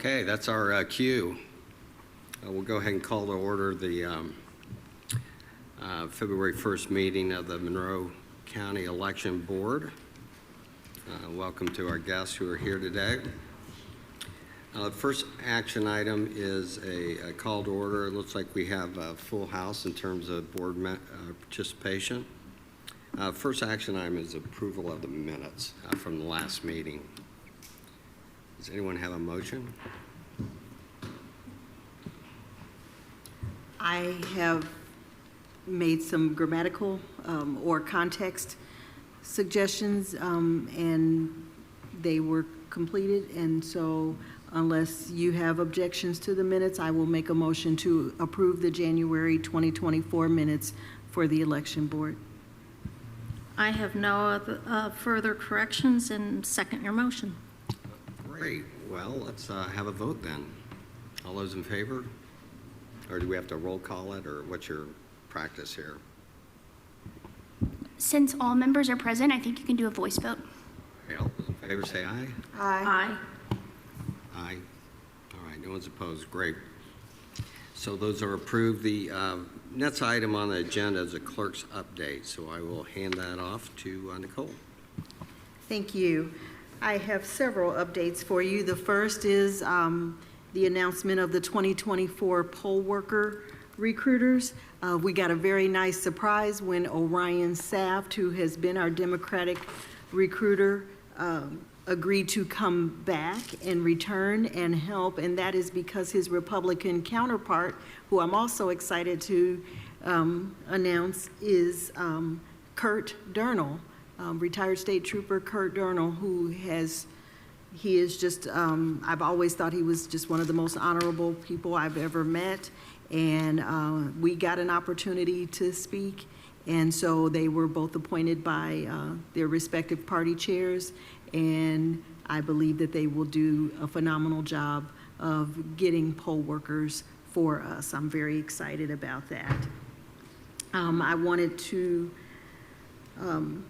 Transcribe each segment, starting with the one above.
Okay, that's our cue. We'll go ahead and call to order the February 1st meeting of the Monroe County Election Board. Welcome to our guests who are here today. The first action item is a call to order. It looks like we have a full house in terms of board participation. First action item is approval of the minutes from the last meeting. Does anyone have a motion? I have made some grammatical or context suggestions, and they were completed. And so unless you have objections to the minutes, I will make a motion to approve the January 2024 minutes for the election board. I have no other, further corrections and second your motion. Great. Well, let's have a vote then. All those in favor? Or do we have to roll call it, or what's your practice here? Since all members are present, I think you can do a voice vote. Okay, all those in favor say aye. Aye. Aye. All right, no one's opposed. Great. So those are approved. The next item on the agenda is a clerk's update, so I will hand that off to Nicole. Thank you. I have several updates for you. The first is the announcement of the 2024 poll worker recruiters. We got a very nice surprise when Orion Saft, who has been our Democratic recruiter, agreed to come back and return and help, and that is because his Republican counterpart, who I'm also excited to announce, is Kurt Durnall. Retired state trooper Kurt Durnall, he is just, I've always thought he was just one of the most honorable people I've ever met, and we got an opportunity to speak, and so they were both appointed by their respective party chairs, and I believe that they will do a phenomenal job of getting poll workers for us. I'm very excited about that. I wanted to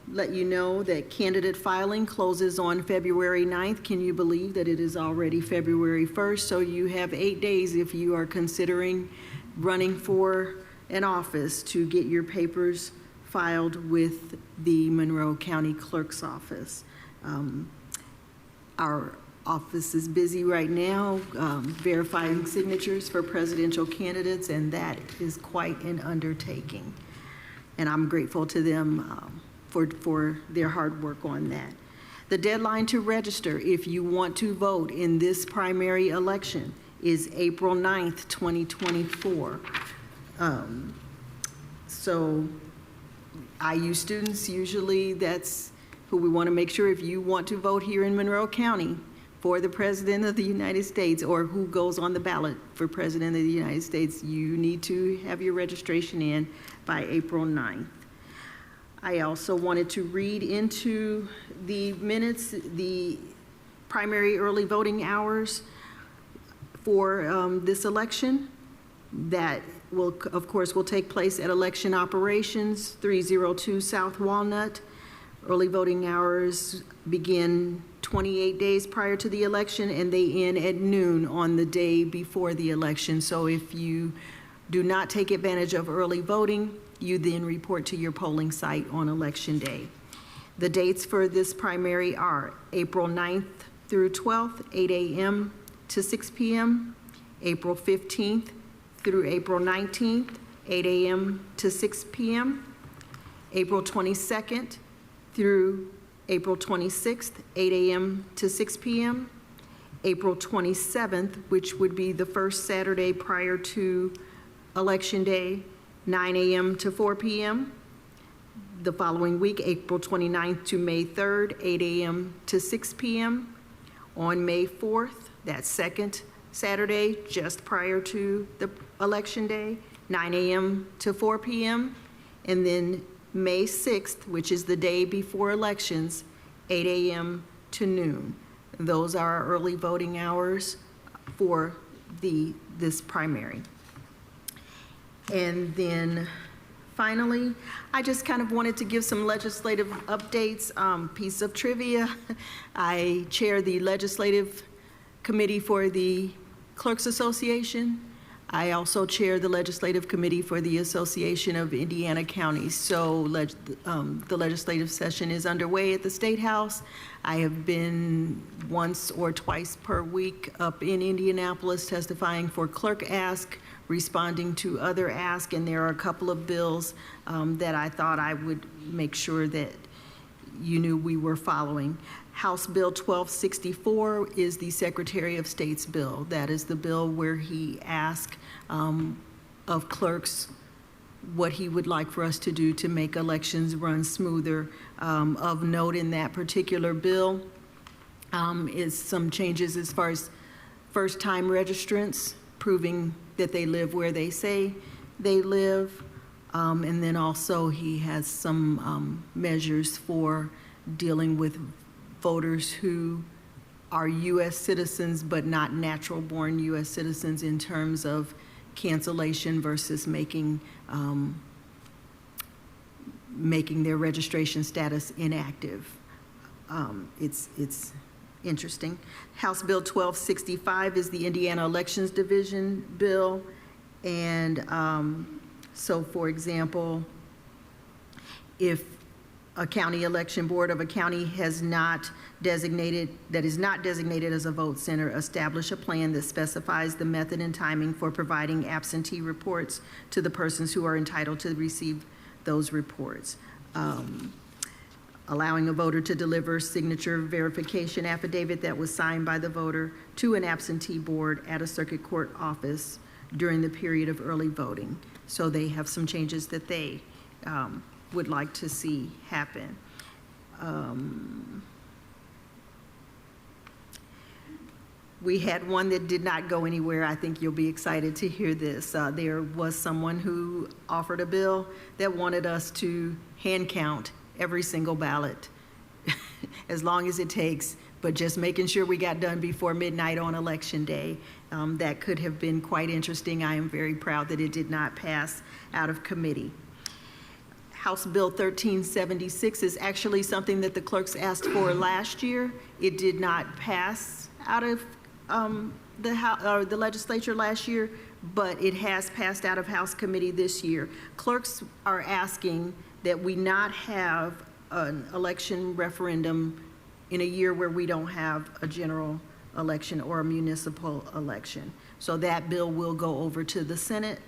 let you know that candidate filing closes on February 9th. Can you believe that it is already February 1st? So you have 8 days if you are considering running for an office to get your papers filed with the Monroe County Clerk's Office. Our office is busy right now verifying signatures for presidential candidates, and that is quite an undertaking. And I'm grateful to them for their hard work on that. The deadline to register if you want to vote in this primary election is April 9th, 2024. So IU students, usually that's who we want to make sure if you want to vote here in Monroe County for the President of the United States, or who goes on the ballot for President of the United States, you need to have your registration in by April 9th. I also wanted to read into the minutes the primary early voting hours for this election. That will, of course, will take place at Election Operations 302 South Walnut. Early voting hours begin 28 days prior to the election, and they end at noon on the day before the election. So if you do not take advantage of early voting, you then report to your polling site on election day. The dates for this primary are April 9th through 12th, 8 a.m. to 6 p.m., April 15th through April 19th, 8 a.m. to 6 p.m., April 22nd through April 26th, 8 a.m. to 6 p.m., April 27th, which would be the first Saturday prior to Election Day, 9 a.m. to 4 p.m. The following week, April 29th to May 3rd, 8 a.m. to 6 p.m. On May 4th, that second Saturday, just prior to the Election Day, 9 a.m. to 4 p.m. And then May 6th, which is the day before elections, 8 a.m. to noon. Those are our early voting hours for this primary. And then finally, I just kind of wanted to give some legislative updates. Piece of trivia, I chair the Legislative committee for the Clerks Association. I also chair the legislative committee for the Association of Indiana Counties. So the legislative session is underway at the State House. I have been once or twice per week up in Indianapolis testifying for Clerk Ask, responding to other ask, and there are a couple of bills that I thought I would make sure that you knew we were following. House Bill 1264 is the Secretary of State's bill. That is the bill where he asked of clerks what he would like for us to do to make elections run smoother. Of note in that particular bill is some changes as far as first-time registrants, proving that they live where they say they live. And then also he has some measures for dealing with voters who are U.S. citizens but not natural-born U.S. citizens in terms of cancellation versus making their registration status inactive. It's interesting. House Bill 1265 is the Indiana Elections Division bill. And so, for example, if a county election board of a county is not designated as a vote center, establish a plan that specifies the method and timing for providing absentee reports to the persons who are entitled to receive those reports. Allowing a voter to deliver signature verification affidavit that was signed by the voter to an absentee board at a circuit court office during the period of early voting. So they have some changes that they would like to see happen. We had one that did not go anywhere. I think you'll be excited to hear this. There was someone who offered a bill that wanted us to hand count every single ballot as long as it takes, but just making sure we got done before midnight on election day. That could have been quite interesting. I am very proud that it did not pass out of committee. House Bill 1376 is actually something that the clerks asked for last year. It did not pass out of the legislature last year, but it has passed out of House committee this year. Clerks are asking that we not have an election referendum in a year where we don't have a general election or a municipal election. So that bill will go over to the Senate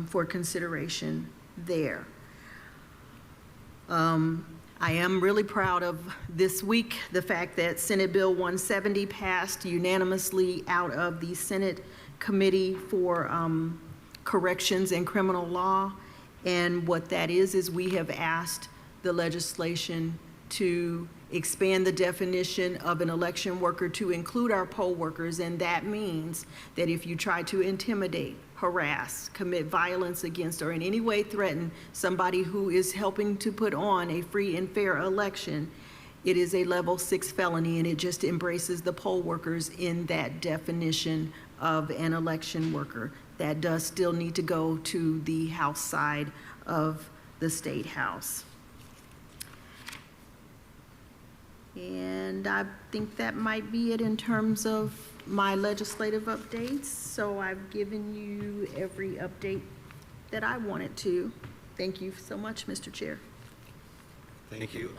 for consideration there. I am really proud of this week, the fact that Senate Bill 170 passed unanimously out of the Senate Committee for Corrections and Criminal Law. And what that is we have asked the legislation to expand the definition of an election worker to include our poll workers, and that means that if you try to intimidate, harass, commit violence against, or in any way threaten somebody who is helping to put on a free and fair election, it is a level 6 felony, and it just embraces the poll workers in that definition of an election worker. That does still need to go to the House side of the State House. And I think that might be it in terms of my legislative updates. So I've given you every update that I wanted to. Thank you so much, Mr. Chair. Thank you.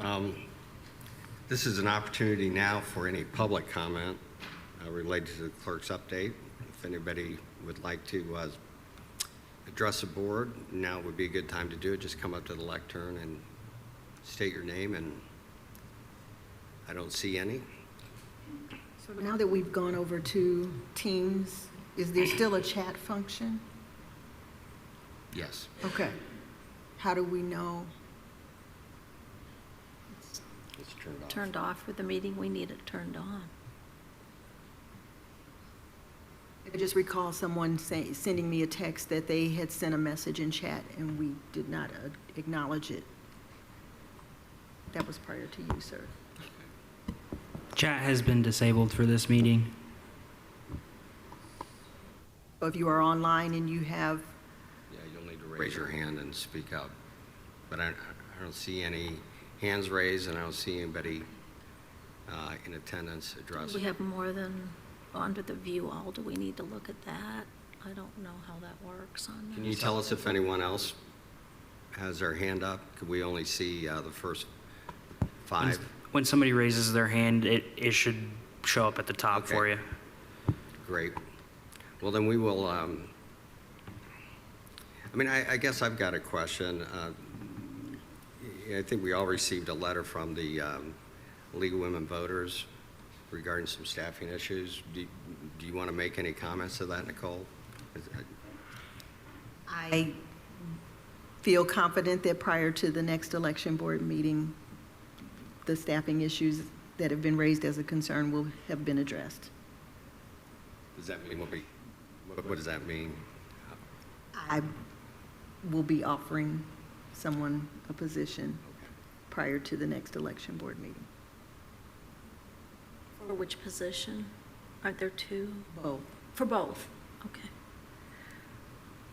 This is an opportunity now for any public comment related to the clerk's update. If anybody would like to address the board, now would be a good time to do it. Just come up to the lectern and state your name, and I don't see any. So now that we've gone over to Teams, is there still a chat function? Yes. Okay. How do we know? It's turned off. Turned off for the meeting, we need it turned on. I just recall someone sending me a text that they had sent a message in chat and we did not acknowledge it. That was prior to you, sir. Chat has been disabled for this meeting. So if you are online and you have, Yeah, you'll need to raise your hand and speak up. But I don't see any hands raised, and I don't see anybody in attendance addressing. We have more than under the view all, do we need to look at that? I don't know how that works on Can there. you tell us if anyone else has their hand up? Could we only see the first 5? When somebody raises their hand, it should show up at the top Okay. for you. Great. Well, then we will, I guess I've got a question. I think we all received a letter from the League of Women Voters regarding some staffing issues. Do you want to make any comments to that, Nicole? I feel confident that prior to the next election board meeting, the staffing issues that have been raised as a concern will have been addressed. Does that mean what does that mean? I will be offering someone a position prior to the next election board meeting. For which position? Are there 2? Both. For both? Okay.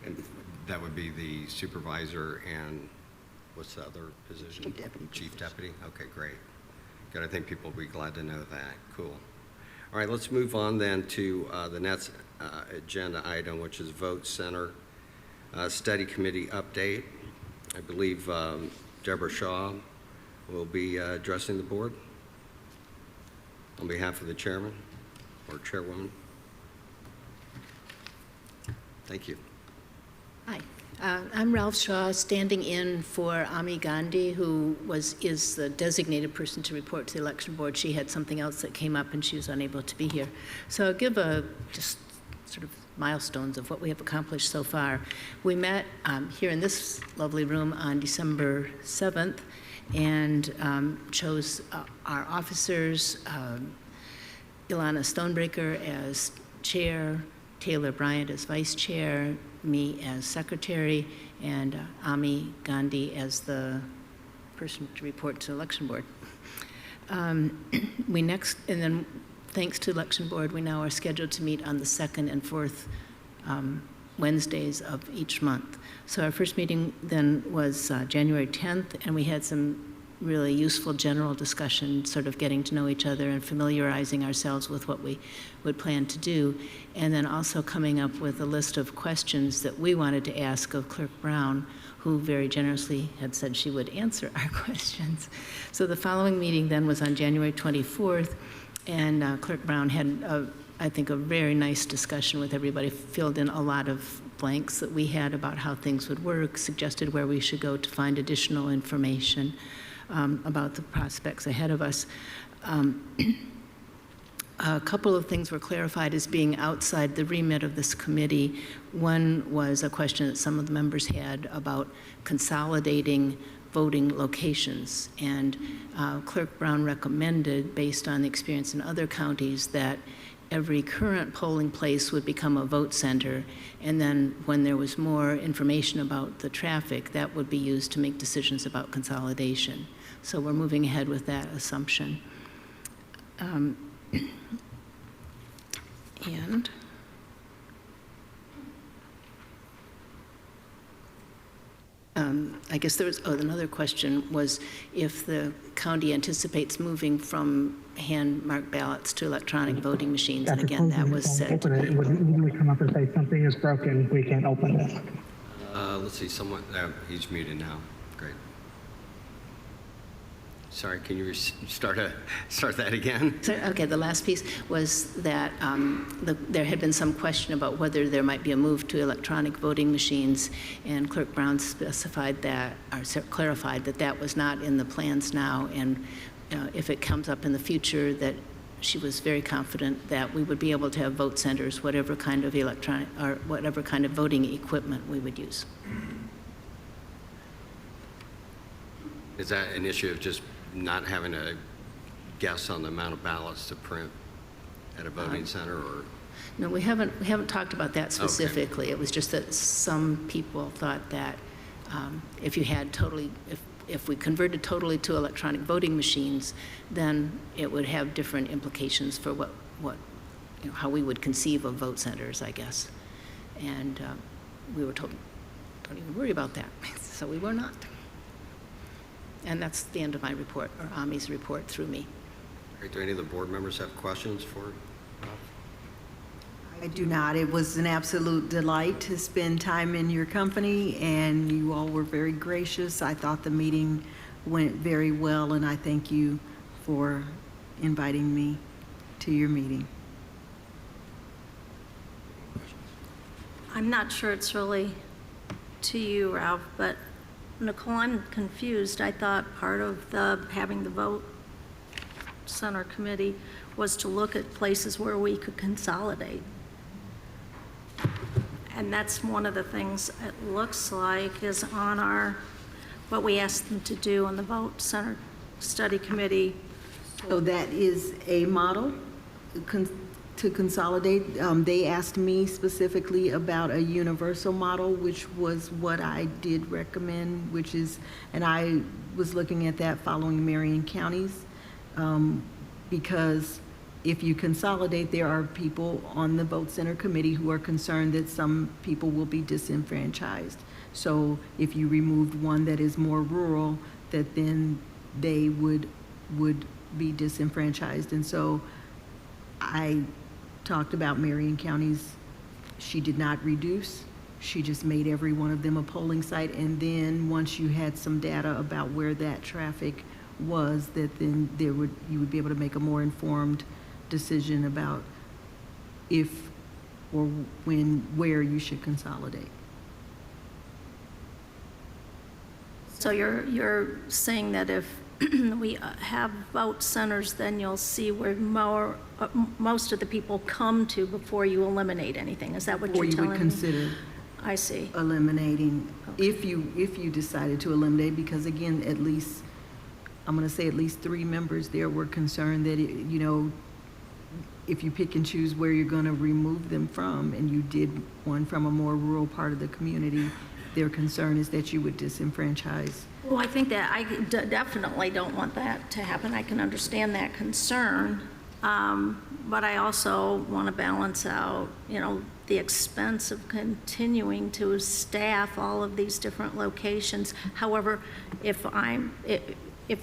And that would be the supervisor and what's the other position? Chief deputy Chief position. deputy? Okay, great. Good, I think people will be glad to know that. Cool. All right, let's move on then to the next agenda item, which is Vote Center Study Committee update. I believe Deborah Shaw will be addressing the board on behalf of the chairman or chairwoman. Thank you. Hi, I'm Ralph Shaw, standing in for Ami Gandhi, who is the designated person to report to the election board. She had something else that came up and she was unable to be here. So I'll give just sort of milestones of what we have accomplished so far. We met here in this lovely room on December 7th and chose our officers, Ilana Stonebreaker as chair, Taylor Bryant as vice chair, me as secretary, and Ami Gandhi as the person to report to election board. And then thanks to election board, we now are scheduled to meet on the 2nd and 4th Wednesdays of each month. So our first meeting then was January 10th, and we had some really useful general discussion, sort of getting to know each other and familiarizing ourselves with what we would plan to do, and then also coming up with a list of questions that we wanted to ask of Clerk Brown, who very generously had said she would answer our questions. So the following meeting then was on January 24th, and Clerk Brown had, I think, a very nice discussion with everybody, filled in a lot of blanks that we had about how things would work, suggested where we should go to find additional information about the prospects ahead of us. A couple of things were clarified as being outside the remit of this committee. One was a question that some of the members had about consolidating voting locations. And Clerk Brown recommended, based on the experience in other counties, that every current polling place would become a vote center, and then when there was more information about the traffic, that would be used to make decisions about consolidation. So we're moving ahead with that assumption. I guess there was, another question was if the county anticipates moving from hand-marked ballots to electronic voting machines, and again, that was said. Open it. It would immediately come up and say something is broken, we can't open this. Let's see, he's muted now. Great. Sorry, can you start that again? So, okay, the last piece was that there had been some question about whether there might be a move to electronic voting machines, and Clerk Brown specified that, or clarified that that was not in the plans now, and if it comes up in the future, that she was very confident that we would be able to have vote centers, whatever kind of electronic, or whatever kind of voting equipment we would use. Is that an issue of just not having a guess on the amount of ballots to print at a voting center, or? No, we haven't talked about that specifically. Okay. It was just that some people thought that if you had if we converted totally to electronic voting machines, then it would have different implications for how we would conceive of vote centers, I guess. And we were told, don't even worry about that. So we were not. And that's the end of my report, or Ami's report through me. All right, do any of the board members have questions for Rob? I do not. It was an absolute delight to spend time in your company, and you all were very gracious. I thought the meeting went very well, and I thank you for inviting me to your meeting. I'm not sure it's really to you, Ralph, but Nicole, I'm confused. I thought part of having the vote center committee was to look at places where we could consolidate. And that's one of the things it looks like is on what we asked them to do on the vote center study committee. So that is a model to consolidate. They asked me specifically about a universal model, which was what I did recommend, and I was looking at that following Marion counties, because if you consolidate, there are people on the vote center committee who are concerned that some people will be disenfranchised. So if you removed one that is more rural, that then they would be disenfranchised. And so I talked about Marion counties. She did not reduce. She just made every one of them a polling site. And then once you had some data about where that traffic was, that then you would be able to make a more informed decision about if or where you should consolidate. So you're saying that if we have vote centers, then you'll see where most of the people come to before you eliminate anything. Is that what Or you're you telling would me? consider I see. eliminating, if you decided to eliminate, because again, I'm going to say at least 3 members there were concerned that, if you pick and choose where you're going to remove them from, and you did one from a more rural part of the community, their concern is that you would disenfranchise. Well, I think that definitely don't want that to happen. I can understand that concern. But I also want to balance out, the expense of continuing to staff all of these different locations. However, if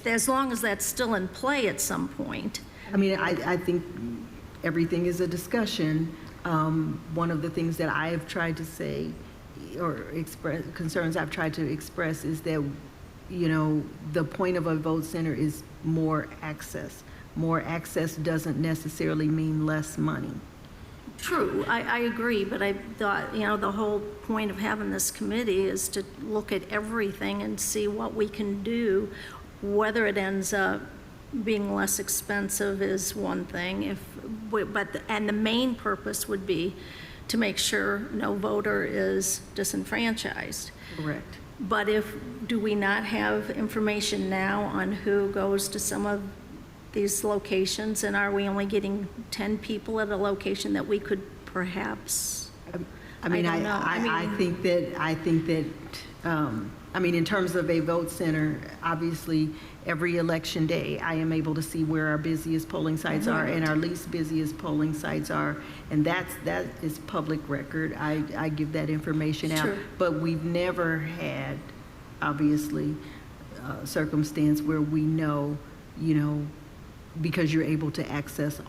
as long as that's still in play at some point. I mean, I think everything is a discussion. One of the things that I have tried to say or express, concerns I've tried to express, is that, the point of a vote center is more access. More access doesn't necessarily mean less money. True, I agree, but I thought, the whole point of having this committee is to look at everything and see what we can do. Whether it ends up being less expensive is one thing, and the main purpose would be to make sure no voter is disenfranchised. Correct. But do we not have information now on who goes to some of these locations, and are we only getting 10 people at a location that we could perhaps? I mean, don't know. I think that, in terms of a vote center, obviously, every election day, I am able to see where our busiest polling sites are and our least busiest polling sites are, and that is public record. I give that information out. Sure. But we've never had, obviously, a circumstance where we know, because you're able to access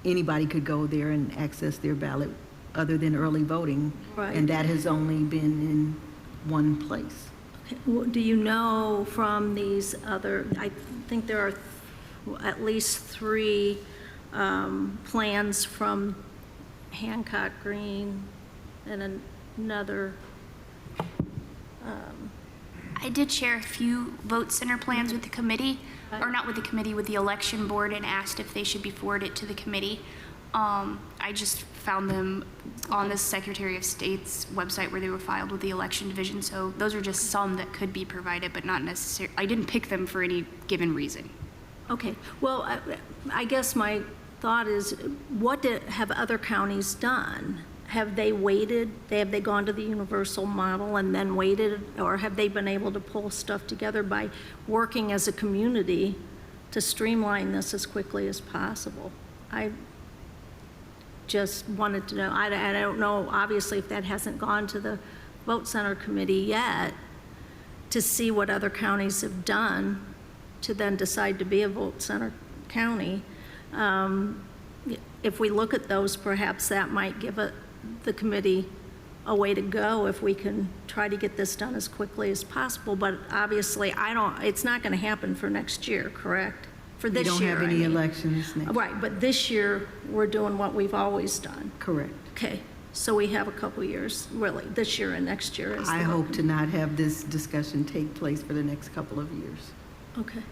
anybody could go there and access their ballot other than early voting. Right. And that has only been in one place. Do you know from these I think there are at least 3 plans from Hancock Green and another. I did share a few vote center plans with the committee, or not with the committee, with the election board, and asked if they should be forwarded to the committee. I just found them on the Secretary of State's website where they were filed with the election division, so those are just some that could be provided, but not necessarily. I didn't pick them for any given reason. Okay, well, I guess my thought is, what have other counties done? Have they waited? Have they gone to the universal model and then waited? Or have they been able to pull stuff together by working as a community to streamline this as quickly as possible? I just wanted to know. I don't know, obviously, if that hasn't gone to the vote center committee yet, to see what other counties have done to then decide to be a vote center county. if we look at those, perhaps that might give the committee a way to go if we can try to get this done as quickly as possible. But obviously, it's not going to happen for next year, correct? For We this don't year, have I any mean. elections next. Right, but this year, we're doing what we've always done. Correct. Okay, so we have a couple years, really, this year and next year. I hope to not have this discussion take place for the next couple of years. Okay.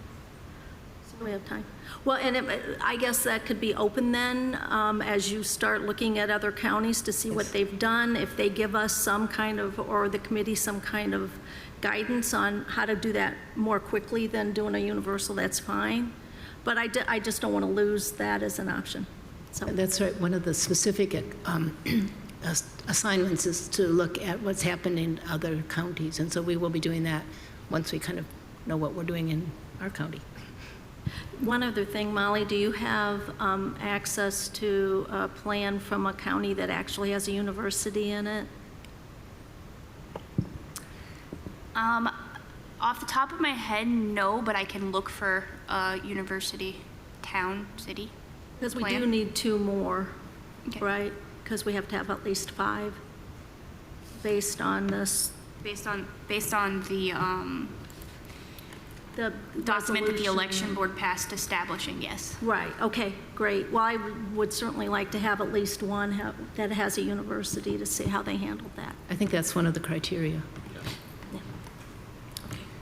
So we have time. Well, and I guess that could be open then, as you start looking at other counties to see what they've done. If they give us some kind of, or the committee some kind of guidance on how to do that more quickly than doing a universal, that's fine. But I just don't want to lose that as an option. So That's right. One of the specific assignments is to look at what's happened in other counties. And so we will be doing that once we kind of know what we're doing in our county. one other thing, Molly, do you have access to a plan from a county that actually has a university in it? Off the top of my head, no, but I can look for a university, town, city. Because we plan. do need 2 more, Okay. right? Because we have to have at least 5 based on this, Based on the the document that the resolution. election board passed establishing, yes. Right, okay, great. Well, I would certainly like to have at least one that has a university to see how they handled that. I think that's one of the criteria.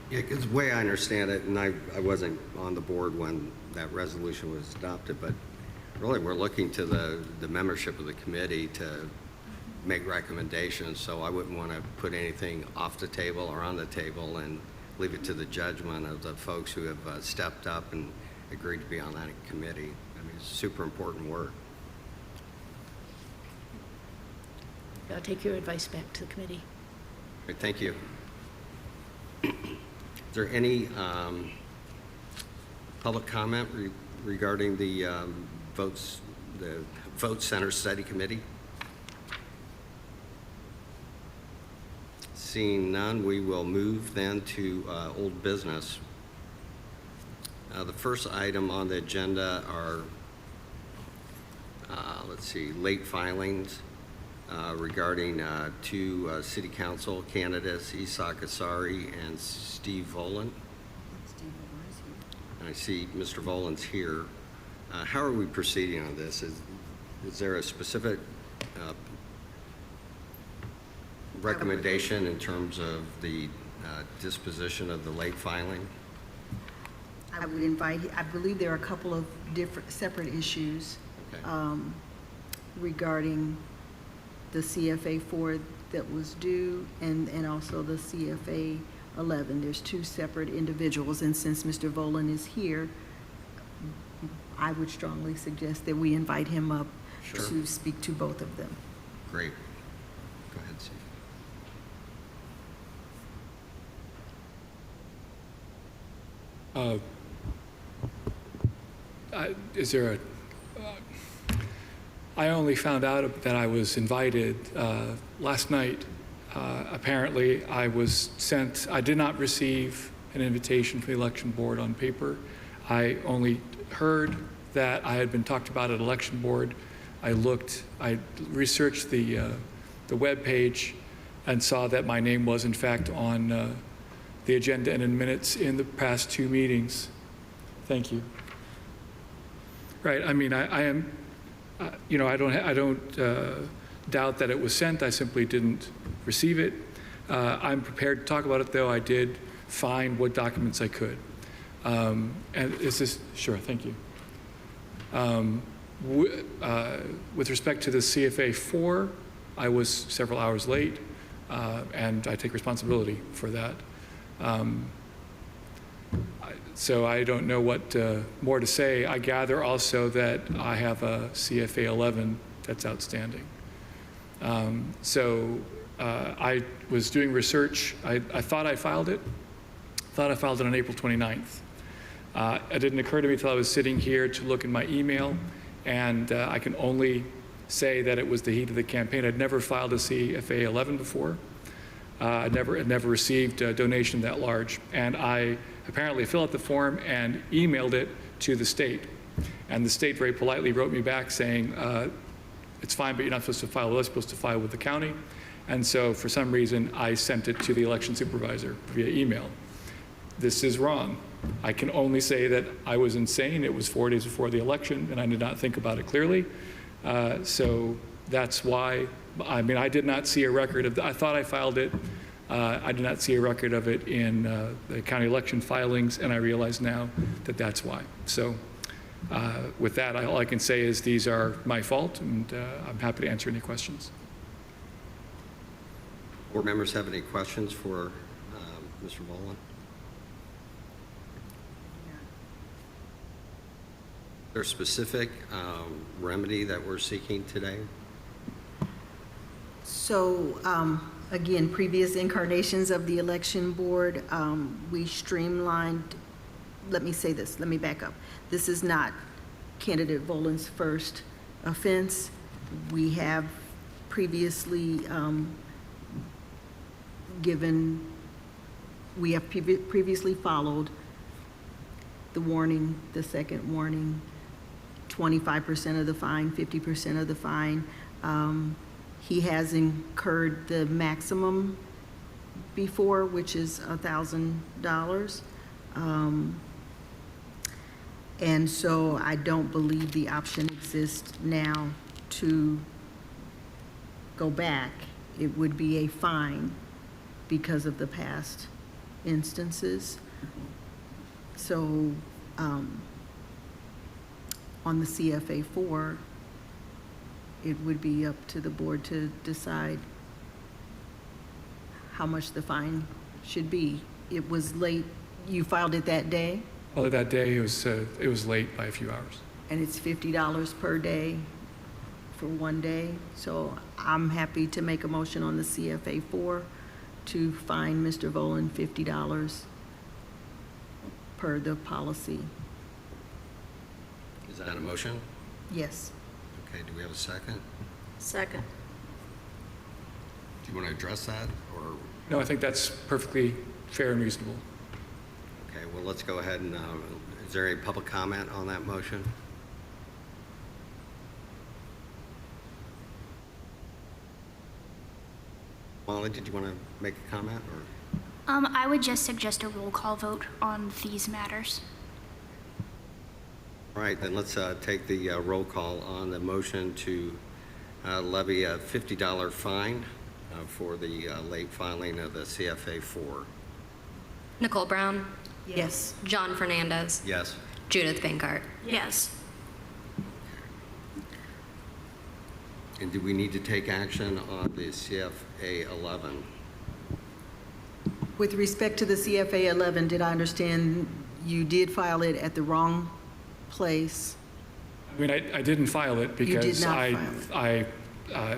Yeah, because the way I understand it, and I wasn't on the board when that resolution was adopted, but really we're looking to the membership of the committee to make recommendations, so I wouldn't want to put anything off the table or on the table and leave it to the judgment of the folks who have stepped up and agreed to be on that committee. I mean, it's super important work. I'll take your advice back to the committee. Great, thank you. Is there any public comment regarding the Vote Center Study Committee? Seeing none, we will move then to old business. The first item on the agenda are, late filings regarding 2 city council candidates, Isak Asari and Steve Volan. And I see Mr. Volan's here. How are we proceeding on this? Is there a specific recommendation in terms of the disposition of the late filing? I would invite, I believe there are a couple of separate issues Okay. regarding the CFA 4 that was due and also the CFA 11. There's 2 separate individuals, and since Mr. Volan is here, I would strongly suggest that we invite him up Sure. to speak to both of them. Great. Go ahead, Steve. Is there I only found out that I was invited last night. Apparently, I did not receive an invitation from the election board on paper. I only heard that I had been talked about at election board. I researched the web page and saw that my name was in fact on the agenda and in minutes in the past 2 meetings. Thank you. Right, I mean, I am, I don't doubt that it was sent. I simply didn't receive it. I'm prepared to talk about it, though. I did find what documents I could. And sure, thank you. With respect to the CFA 4, I was several hours late, and I take responsibility for that. So I don't know what more to say. I gather also that I have a CFA 11 that's outstanding. I was doing research. I thought I filed it. On April 29th. It didn't occur to me until I was sitting here to look in my email, and I can only say that it was the heat of the campaign. I'd never filed a CFA 11 before. I'd never received a donation that large, and I apparently filled out the form and emailed it to the state. And the state very politely wrote me back saying, it's fine, but you're not supposed to file with us, supposed to file with the county. And so for some reason, I sent it to the election supervisor via email. This is wrong. I can only say that I was insane. It was 4 days before the election, and I did not think about it clearly. So that's why, I mean, I did not see a record of, I thought I filed it. I did not see a record of it in the county election filings, and I realize now that that's why. So with that, all I can say is these are my fault, and I'm happy to answer any questions. Board members have any questions for Mr. Volan? Is there a specific remedy that we're seeking today? So, again, previous incarnations of the election board, we streamlined, let me say this, let me back up. This is not candidate Volan's first offense. We have previously previously followed the warning, the second warning, 25% of the fine, 50% of the fine. He has incurred the maximum before, which is $1,000. And so I don't believe the option exists now to go back. It would be a fine because of the past instances. So on the CFA 4, it would be up to the board to decide how much the fine should be. It was late, you filed it that day, Well, that day, it was late by a few hours. and it's $50 per day for 1 day. So I'm happy to make a motion on the CFA 4 to fine Mr. Volan $50 per the policy. Is that a motion? Yes. Okay, do we have a second? Second. Do you want to address that, or? No, I think that's perfectly fair and reasonable. Okay, well, let's go ahead and, is there any public comment on that motion? Molly, did you want to make a comment, or? I would just suggest a roll call vote on these matters. All right, then let's take the roll call on the motion to levy a $50 fine for the late filing of the CFA 4. Nicole Brown, Yes. John Fernandez, Yes. Judith Bankart. Yes. And do we need to take action on the CFA 11? With respect to the CFA 11, did I understand you did file it at the wrong place? I mean, I didn't file it because not I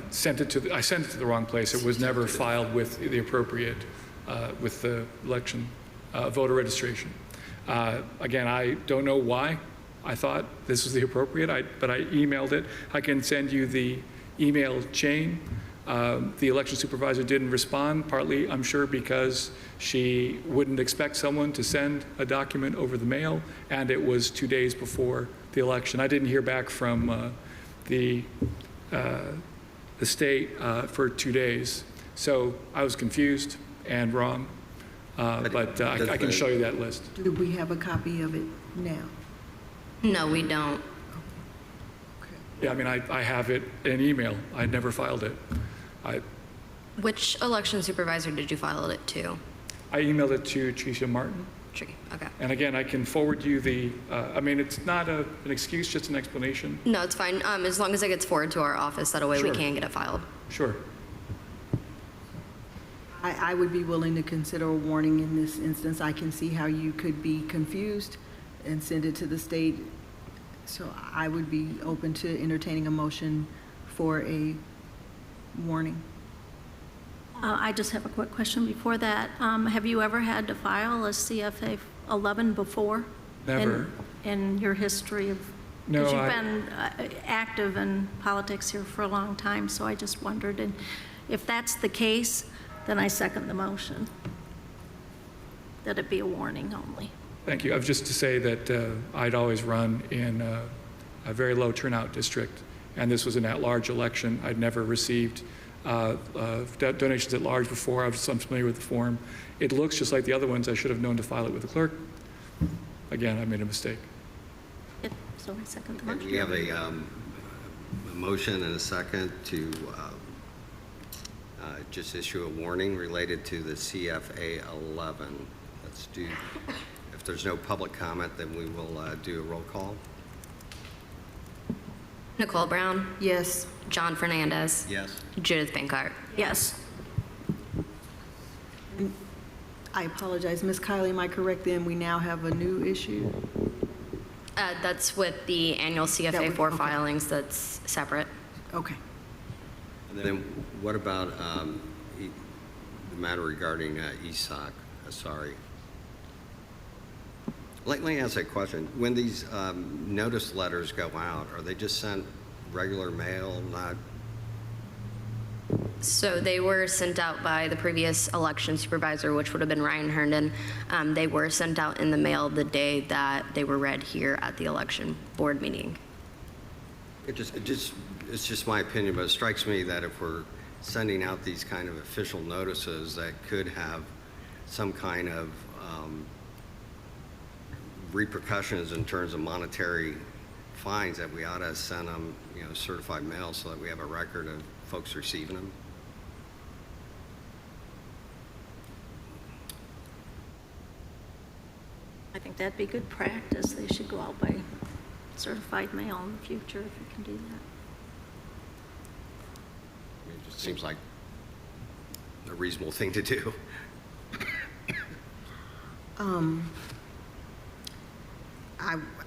sent it to the wrong place. It was never filed with the appropriate, with the election voter registration. Again, I don't know why I thought this was the appropriate, but I emailed it. I can send you the email chain. The election supervisor didn't respond, partly, I'm sure, because she wouldn't expect someone to send a document over the mail, and it was 2 days before the election. I didn't hear back from the state for 2 days, so I was confused and wrong, but I can show you that list. Do we have a copy of it now? No, we don't. Okay. Yeah, I mean, I have it in email. I never filed it. Which election supervisor did you file it to? I emailed it to Tricia Martin. Tricky. Okay. And again, I can forward you the, I mean, it's not an excuse, just an explanation. No, it's fine. As long as it gets forwarded to our office, that way Sure. we can get it filed. Sure. I would be willing to consider a warning in this instance. I can see how you could be confused and send it to the state. So I would be open to entertaining a motion for a warning. I just have a quick question before that. Have you ever had to file a CFA 11 before? Never. In your history of, No, because you've I- been active in politics here for a long time, so I just wondered. And if that's the case, then I second the motion, that it be a warning only. Thank you. I've just to say that I'd always run in a very low turnout district, and this was an at-large election. I'd never received donations at large before. I was unfamiliar with the form. It looks just like the other ones. I should have known to file it with the clerk. Again, I made a mistake. So I second the Okay, motion. we have a motion and a second to just issue a warning related to the CFA 11. Let's do, if there's no public comment, then we will do a roll call. Nicole Brown, Yes. John Fernandez, Yes. Judith Bankart. Yes. I apologize, Ms. Kylie, am I correct then? We now have a new issue? That's with the annual That CFA would- 4 okay. filings that's separate. Okay. And then what about the matter regarding ESOC? Sorry. Let me ask a question. When these notice letters go out, are they just sent regular mail, not? So they were sent out by the previous election supervisor, which would have been Ryan Herndon. They were sent out in the mail the day that they were read here at the election board meeting. It's just my opinion, but it strikes me that if we're sending out these kind of official notices that could have some kind of repercussions in terms of monetary fines, that we ought to send them, certified mail so that we have a record of folks receiving them. I think that'd be good practice. They should go out by certified mail in the future if you can do that. It just seems like a reasonable thing to do.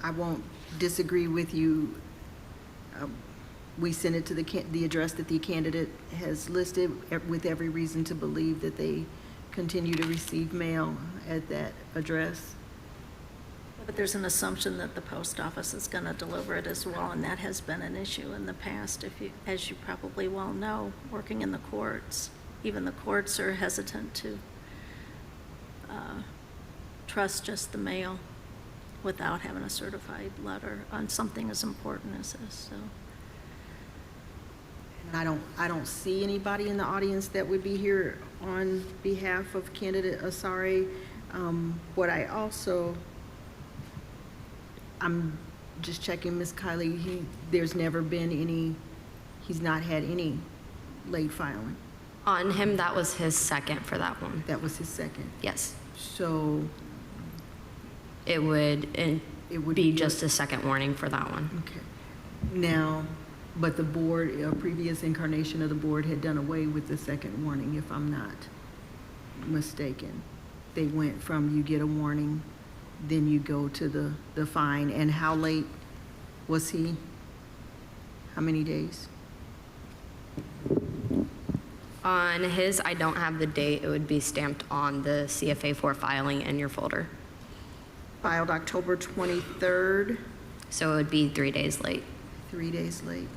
I won't disagree with you. We sent it to the address that the candidate has listed with every reason to believe that they continue to receive mail at that address. But there's an assumption that the post office is going to deliver it as well, and that has been an issue in the past, as you probably well know, working in the courts. Even the courts are hesitant to trust just the mail without having a certified letter on something as important as this, so. And I don't see anybody in the audience that would be here on behalf of candidate Asari. What I also, I'm just checking Ms. Kylie, there's never been any, he's not had any late filing. On him, that was his second for that one. That was his second. Yes. So It would would be be just a second warning for that one. okay. Now, but the board, a previous incarnation of the board had done away with the second warning, if I'm not mistaken. They went from you get a warning, then you go to the fine. And how late was he? How many days? On his, I don't have the date. It would be stamped on the CFA 4 filing in your folder. Filed October 23rd, So it would be 3 days late. 3 days late.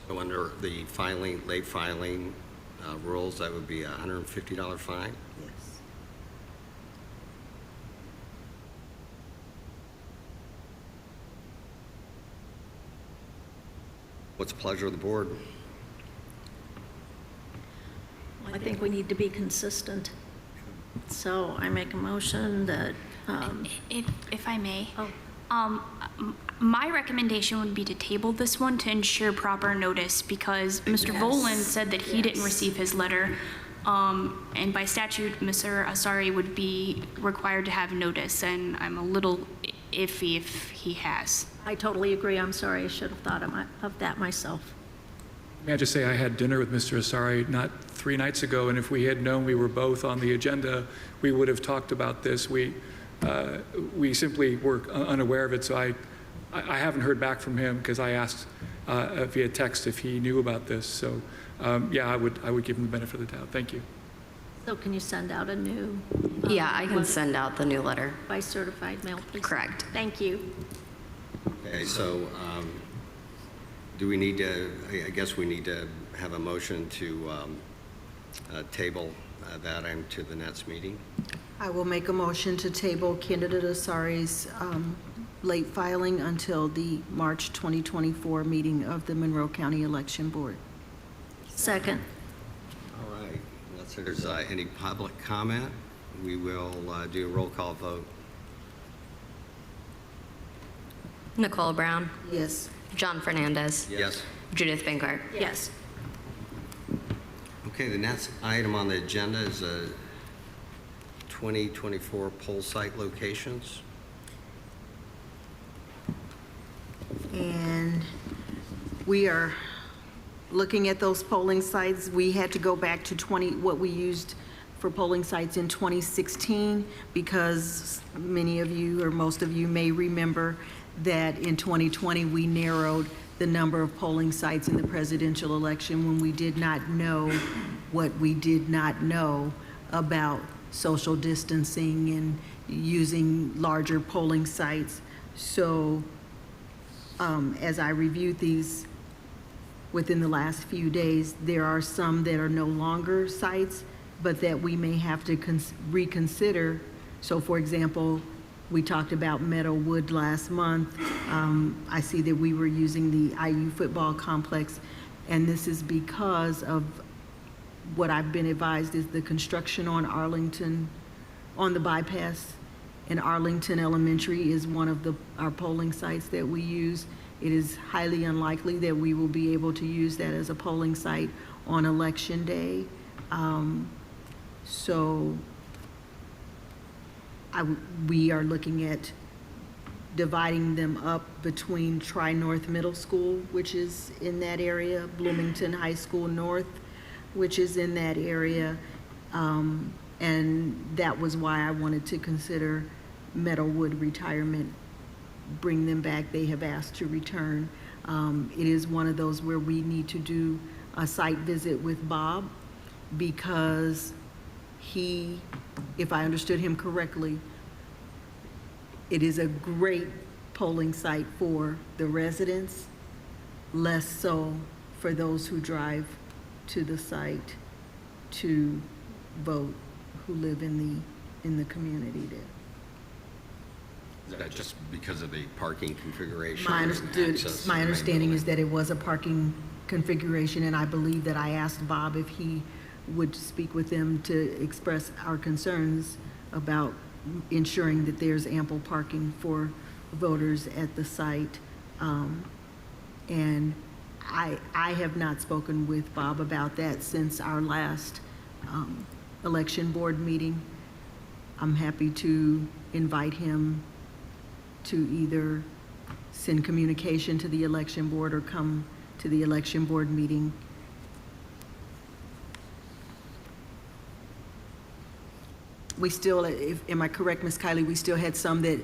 So under the late filing rules, that would be a $150 fine? Yes. What's the pleasure of the board? I think we need to be consistent. So I make a motion that, If I may. oh, My recommendation would be to table this one to ensure proper notice, because Mr. Volan said that he didn't receive his letter. And by statute, Mr. Asari would be required to have notice, and I'm a little iffy if he has. I totally agree. I'm sorry. I should have thought of that myself. May I just say, I had dinner with Mr. Asari not 3 nights ago, and if we had known we were both on the agenda, we would have talked about this. We simply were unaware of it, so I haven't heard back from him because I asked via text if he knew about this. So, yeah, I would give him the benefit of the doubt. Thank you. So can you send out a new? Yeah, I can letter send out the new letter. By certified mail, please? Correct. Thank you. Okay, so do we need to, I guess we need to have a motion to table that item to the next meeting. I will make a motion to table candidate Asari's late filing until the March 2024 meeting of the Monroe County Election Board. Second. All right, unless there's any public comment, we will do a roll call vote. Nicole Brown, Yes. John Fernandez, Yes. Judith Vinkart. Yes. Okay, the next item on the agenda is 2024 poll site locations. And we are looking at those polling sites. We had to go back to what we used for polling sites in 2016 because many of you or most of you may remember that in 2020 we narrowed the number of polling sites in the presidential election when we did not know what we did not know about social distancing and using larger polling sites. So as I reviewed these within the last few days, there are some that are no longer sites, but that we may have to reconsider. So for example, we talked about Meadowwood last month. I see that we were using the IU football complex, and this is because of what I've been advised is the construction on Arlington, on the bypass, and Arlington Elementary is one of our polling sites that we use. It is highly unlikely that we will be able to use that as a polling site on Election Day. So we are looking at dividing them up between Tri-North Middle School, which is in that area, Bloomington High School North, which is in that area. And that was why I wanted to consider Meadowwood retirement, bring them back. They have asked to return. It is one of those where we need to do a site visit with Bob because he, if I understood him correctly, it is a great polling site for the residents, less so for those who drive to the site to vote, who live in the community there. Is that just because of the parking configuration? My and understanding access? is that it was a parking configuration, and I believe that I asked Bob if he would speak with them to express our concerns about ensuring that there's ample parking for voters at the site. And I have not spoken with Bob about that since our last election board meeting. I'm happy to invite him to either send communication to the election board or come to the election board meeting. We still, am I correct, Ms. Kiley, we still had some that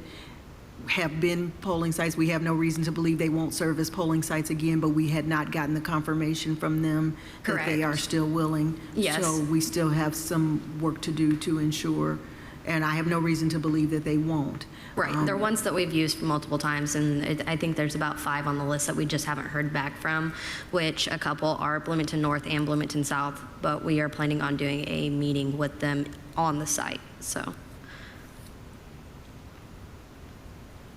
have been polling sites. We have no reason to believe they won't serve as polling sites again, but we had not gotten the confirmation from them that they are still willing. Yes. So we still have some work to do to ensure, and I have no reason to believe that they won't. Right, they're ones that we've used multiple times, and I think there's about 5 on the list that we just haven't heard back from, which a couple are Bloomington North and Bloomington South, but we are planning on doing a meeting with them on the site, so.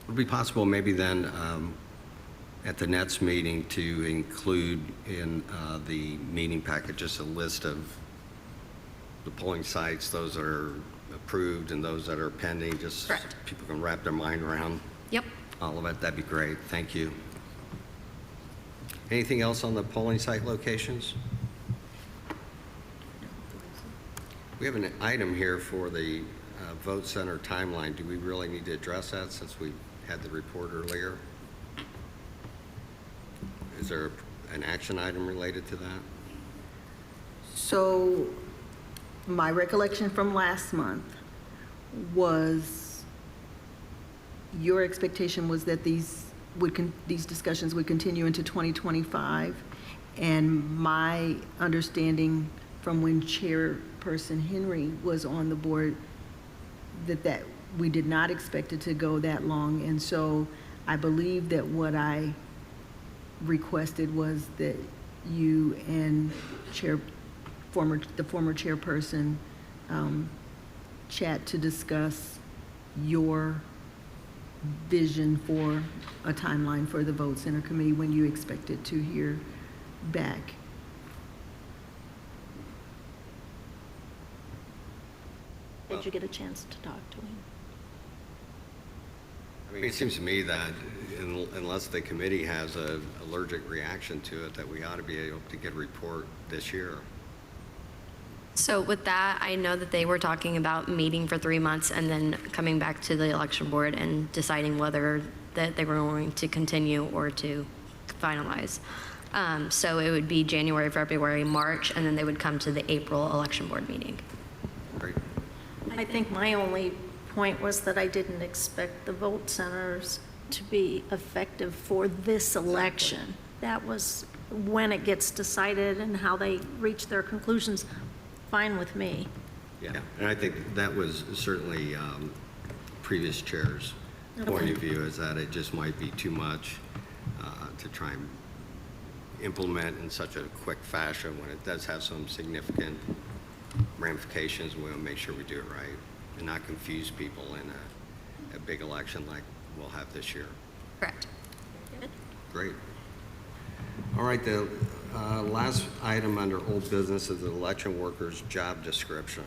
Would it be possible maybe then at the next meeting to include in the meeting packet just a list of the polling sites, those that are approved and those that are pending, just so Correct. people can wrap their mind around Yep. all of it? That'd be great. Thank you. Anything else on the polling site locations? We have an item here for the vote center timeline. Do we really need to address that since we had the report earlier? Is there an action item related to that? So my recollection from last month was your expectation was that these discussions would continue into 2025. And my understanding from when Chairperson Henry was on the board that we did not expect it to go that long. And so I believe that what I requested was that you and the former chairperson chat to discuss your vision for a timeline for the vote center committee, when you expected to hear back. Did you get a chance to talk to him? I mean, it seems to me that unless the committee has an allergic reaction to it, that we ought to be able to get a report this year. So with that, I know that they were talking about meeting for 3 months and then coming back to the election board and deciding whether that they were going to continue or to finalize. So it would be January, February, March, and then they would come to the April election board meeting. Great. I think my only point was that I didn't expect the vote centers to be effective for this election. That was when it gets decided and how they reach their conclusions, fine with me. Yeah, and I think that was certainly previous chair's point of view, is that it just might be too much to try and implement in such a quick fashion when it does have some significant ramifications. We want to make sure we do it right and not confuse people in a big election like we'll have this year. Correct. Great. All right, the last item under old business is the election workers' job description.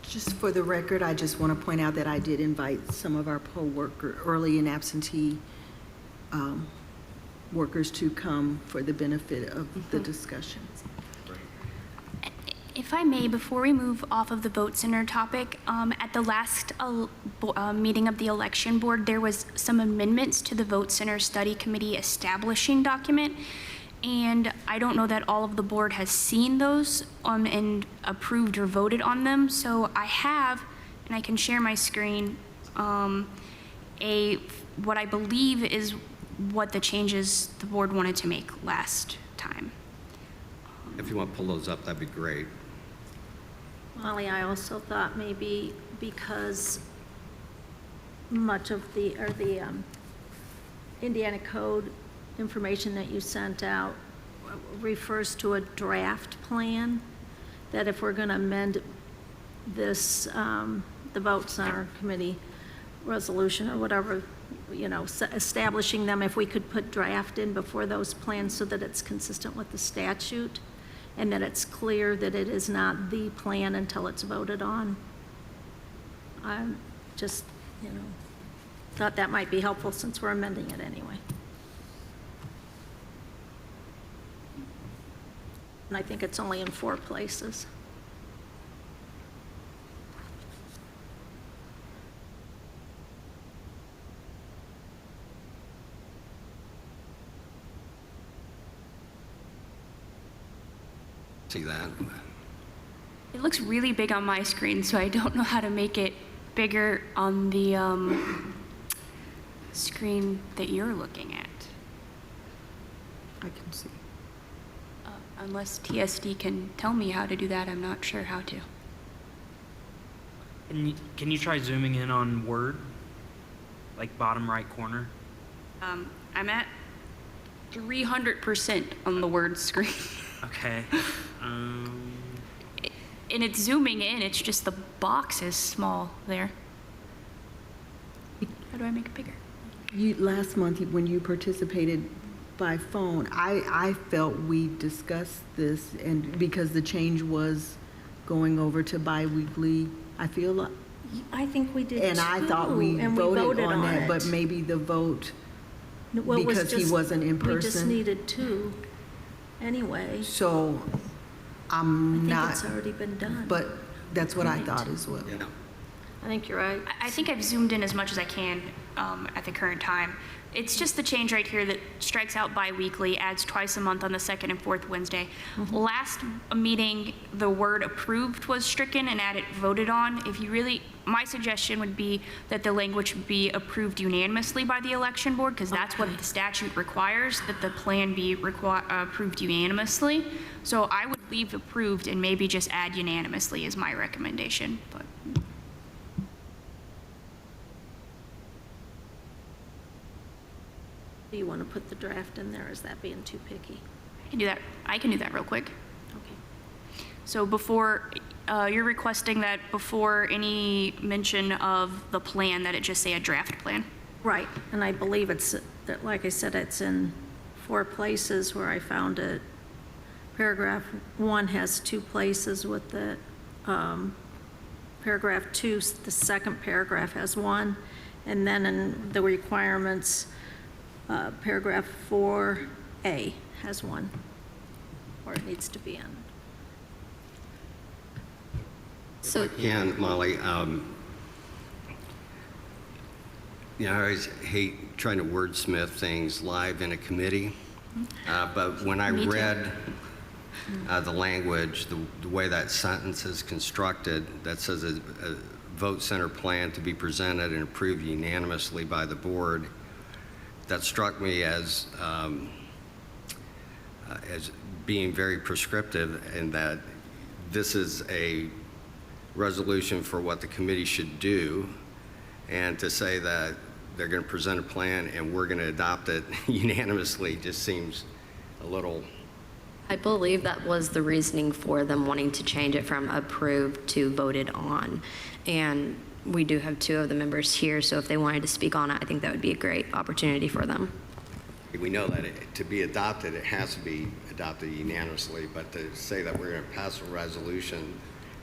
Just for the record, I just want to point out that I did invite some of our poll worker, early and absentee workers to come for the benefit of the discussion. If I may, before we move off of the vote center topic, at the last meeting of the election board, there was some amendments to the vote center study committee establishing document. And I don't know that all of the board has seen those and approved or voted on them. So I have, and I can share my screen, what I believe is what the changes the board wanted to make last time. If you want to pull those up, that'd be great. Molly, I also thought maybe because much of the Indiana Code information that you sent out refers to a draft plan, that if we're going to amend this, the vote center committee resolution or whatever, you know, establishing them, if we could put draft in before those plans so that it's consistent with the statute and that it's clear that it is not the plan until it's voted on. I just, you know, thought that might be helpful since we're amending it anyway. And I think it's only in 4 places. See that? It looks really big on my screen, so I don't know how to make it bigger on the screen that you're looking at. I can see. Unless TSD can tell me how to do that, I'm not sure how to. Can you try zooming in on Word? Like bottom right corner? I'm at 300% on the Word screen. Okay. And it's zooming in, it's just the box is small there. How do I make it bigger? Last month, when you participated by phone, I felt we discussed this, and because the change was going over to bi-weekly, I feel like, I think we did too. and I thought we and voted on that, it. but maybe the vote, Well, it was because he just- wasn't in We just person. needed 2 anyway. So I I'm think not, it's already been done. but that's what I Right. thought as well. Yeah. I think you're right. I think I've zoomed in as much as I can at the current time. It's just the change right here that strikes out bi-weekly, adds twice a month on the 2nd and 4th Wednesday. Last meeting, the word approved was stricken and added voted on. If you really, my suggestion would be that the language be approved unanimously by the election board, because that's what the statute requires, that the plan be approved unanimously. So I would leave approved and maybe just add unanimously is my recommendation, but. Do you want to put the draft in there? Is that being too picky? I can do that real quick. Okay. So before, you're requesting that before any mention of the plan, that it just say a draft plan? Right, and I believe it's, that, like I said, it's in 4 places where I found it. Paragraph 1 has 2 places with it. Paragraph 2, the second paragraph has 1. And then in the requirements, paragraph 4A has 1, or it needs to be in. So, Again, Molly, I always hate trying to wordsmith things live in a committee, but when I Me too. read the language, the way that sentence is constructed, that says a vote center plan to be presented and approved unanimously by the board, that struck me as being very prescriptive, in that this is a resolution for what the committee should do, and to say that they're going to present a plan and we're going to adopt it unanimously just seems a little... I believe that was the reasoning for them wanting to change it from approved to voted on. And we do have 2 of the members here, so if they wanted to speak on it, I think that would be a great opportunity for them. We know that to be adopted, it has to be adopted unanimously, but to say that we're going to pass a resolution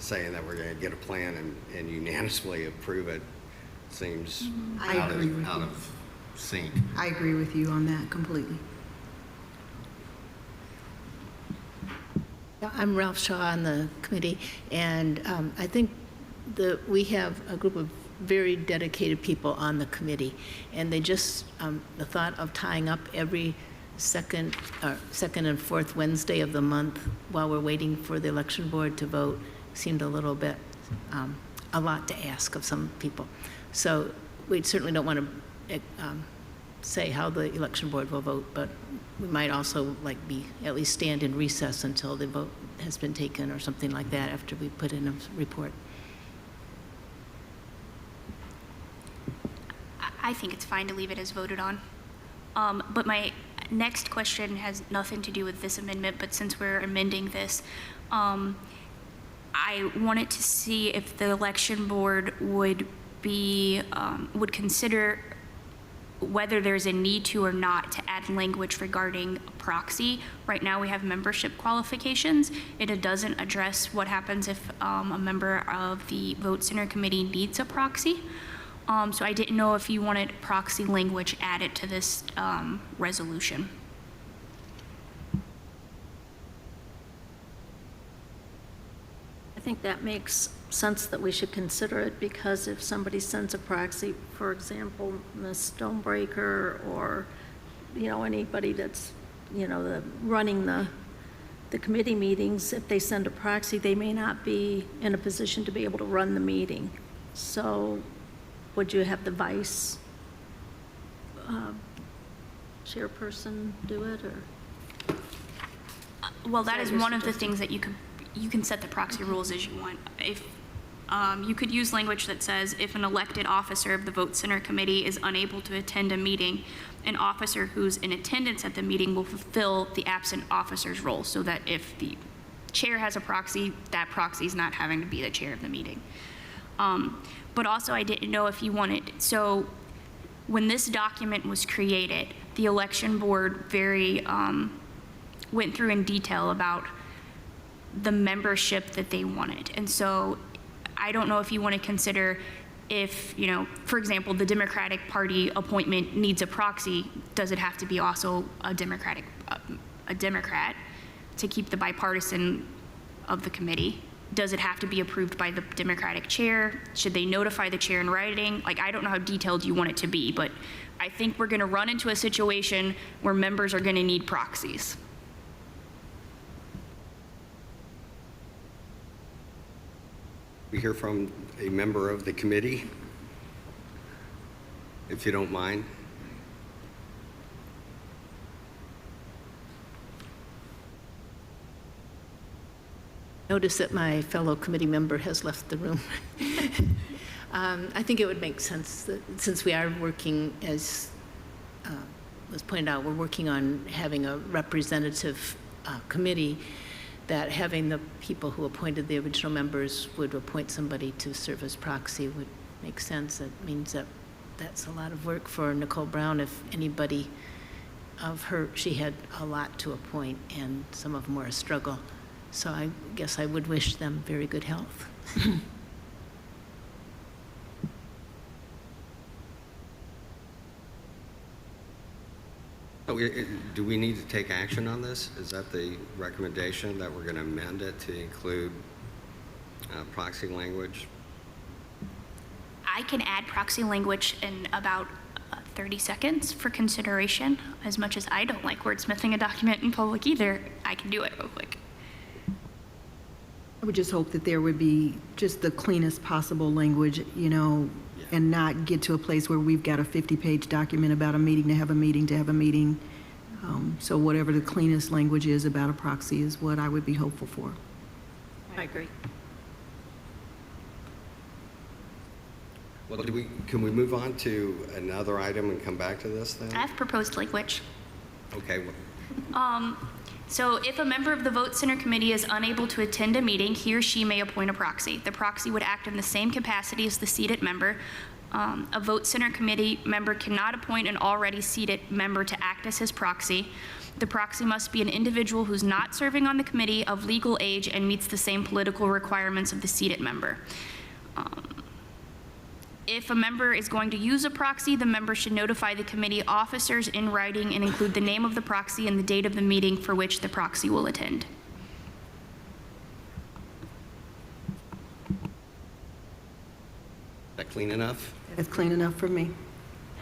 saying that we're going to get a plan and unanimously approve it seems I agree with out you. of sync. I agree with you on that completely. Yeah, I'm Ralph Shaw on the committee, and I think we have a group of very dedicated people on the committee, and they just, the thought of tying up every second and fourth Wednesday of the month while we're waiting for the election board to vote seemed a little bit, a lot to ask of some people. So we certainly don't want to say how the election board will vote, but we might also at least stand in recess until the vote has been taken or something like that after we put in a report. I think it's fine to leave it as voted on. But my next question has nothing to do with this amendment, but since we're amending this, I wanted to see if the election board would consider whether there's a need to or not to add language regarding proxy. Right now we have membership qualifications. It doesn't address what happens if a member of the vote center committee needs a proxy. So I didn't know if you wanted proxy language added to this resolution. I think that makes sense that we should consider it, because if somebody sends a proxy, for example, Ms. Stonebreaker, or, anybody that's, running the committee meetings, if they send a proxy, they may not be in a position to be able to run the meeting. So would you have the vice chairperson do it, or? Well, that is your one of the suggestion? things that you can set the proxy rules as you want. If you could use language that says, if an elected officer of the vote center committee is unable to attend a meeting, an officer who's in attendance at the meeting will fulfill the absent officer's role, so that if the chair has a proxy, that proxy is not having to be the chair of the meeting. But also, I didn't know if you wanted, so when this document was created, the election board went through in detail about the membership that they wanted. And so I don't know if you want to consider if, for example, the Democratic Party appointment needs a proxy, does it have to be also a Democrat to keep the bipartisan of the committee? Does it have to be approved by the Democratic chair? Should they notify the chair in writing? I don't know how detailed you want it to be, but I think we're going to run into a situation where members are going to need proxies. We hear from a member of the committee, if you don't mind. Notice that my fellow committee member has left the room. I think it would make sense that, since we are working, as was pointed out, we're working on having a representative committee, that having the people who appointed the original members would appoint somebody to serve as proxy would make sense. It means that that's a lot of work for Nicole Brown. If anybody of her, she had a lot to appoint, and some of them were a struggle. So I guess I would wish them very good health. Oh, do we need to take action on this? Is that the recommendation, that we're going to amend it to include proxy language? I can add proxy language in about 30 seconds for consideration. As much as I don't like wordsmithing a document in public either, I can do it real quick. I would just hope that there would be just the cleanest possible language, you know, and not get to a place where we've got a 50-page document about a meeting to have a meeting to have a meeting. So whatever the cleanest language is about a proxy is what I would be hopeful for. I agree. Well, can we move on to another item and come back to this then? I have proposed language. Okay. Well, So if a member of the Vote Center Committee is unable to attend a meeting, he or she may appoint a proxy. The proxy would act in the same capacity as the seated member. A Vote Center Committee member cannot appoint an already seated member to act as his proxy. The proxy must be an individual who's not serving on the committee, of legal age, and meets the same political requirements of the seated member. If a member is going to use a proxy, the member should notify the committee officers in writing and include the name of the proxy and the date of the meeting for which the proxy will attend. is that clean enough? That's clean enough for me.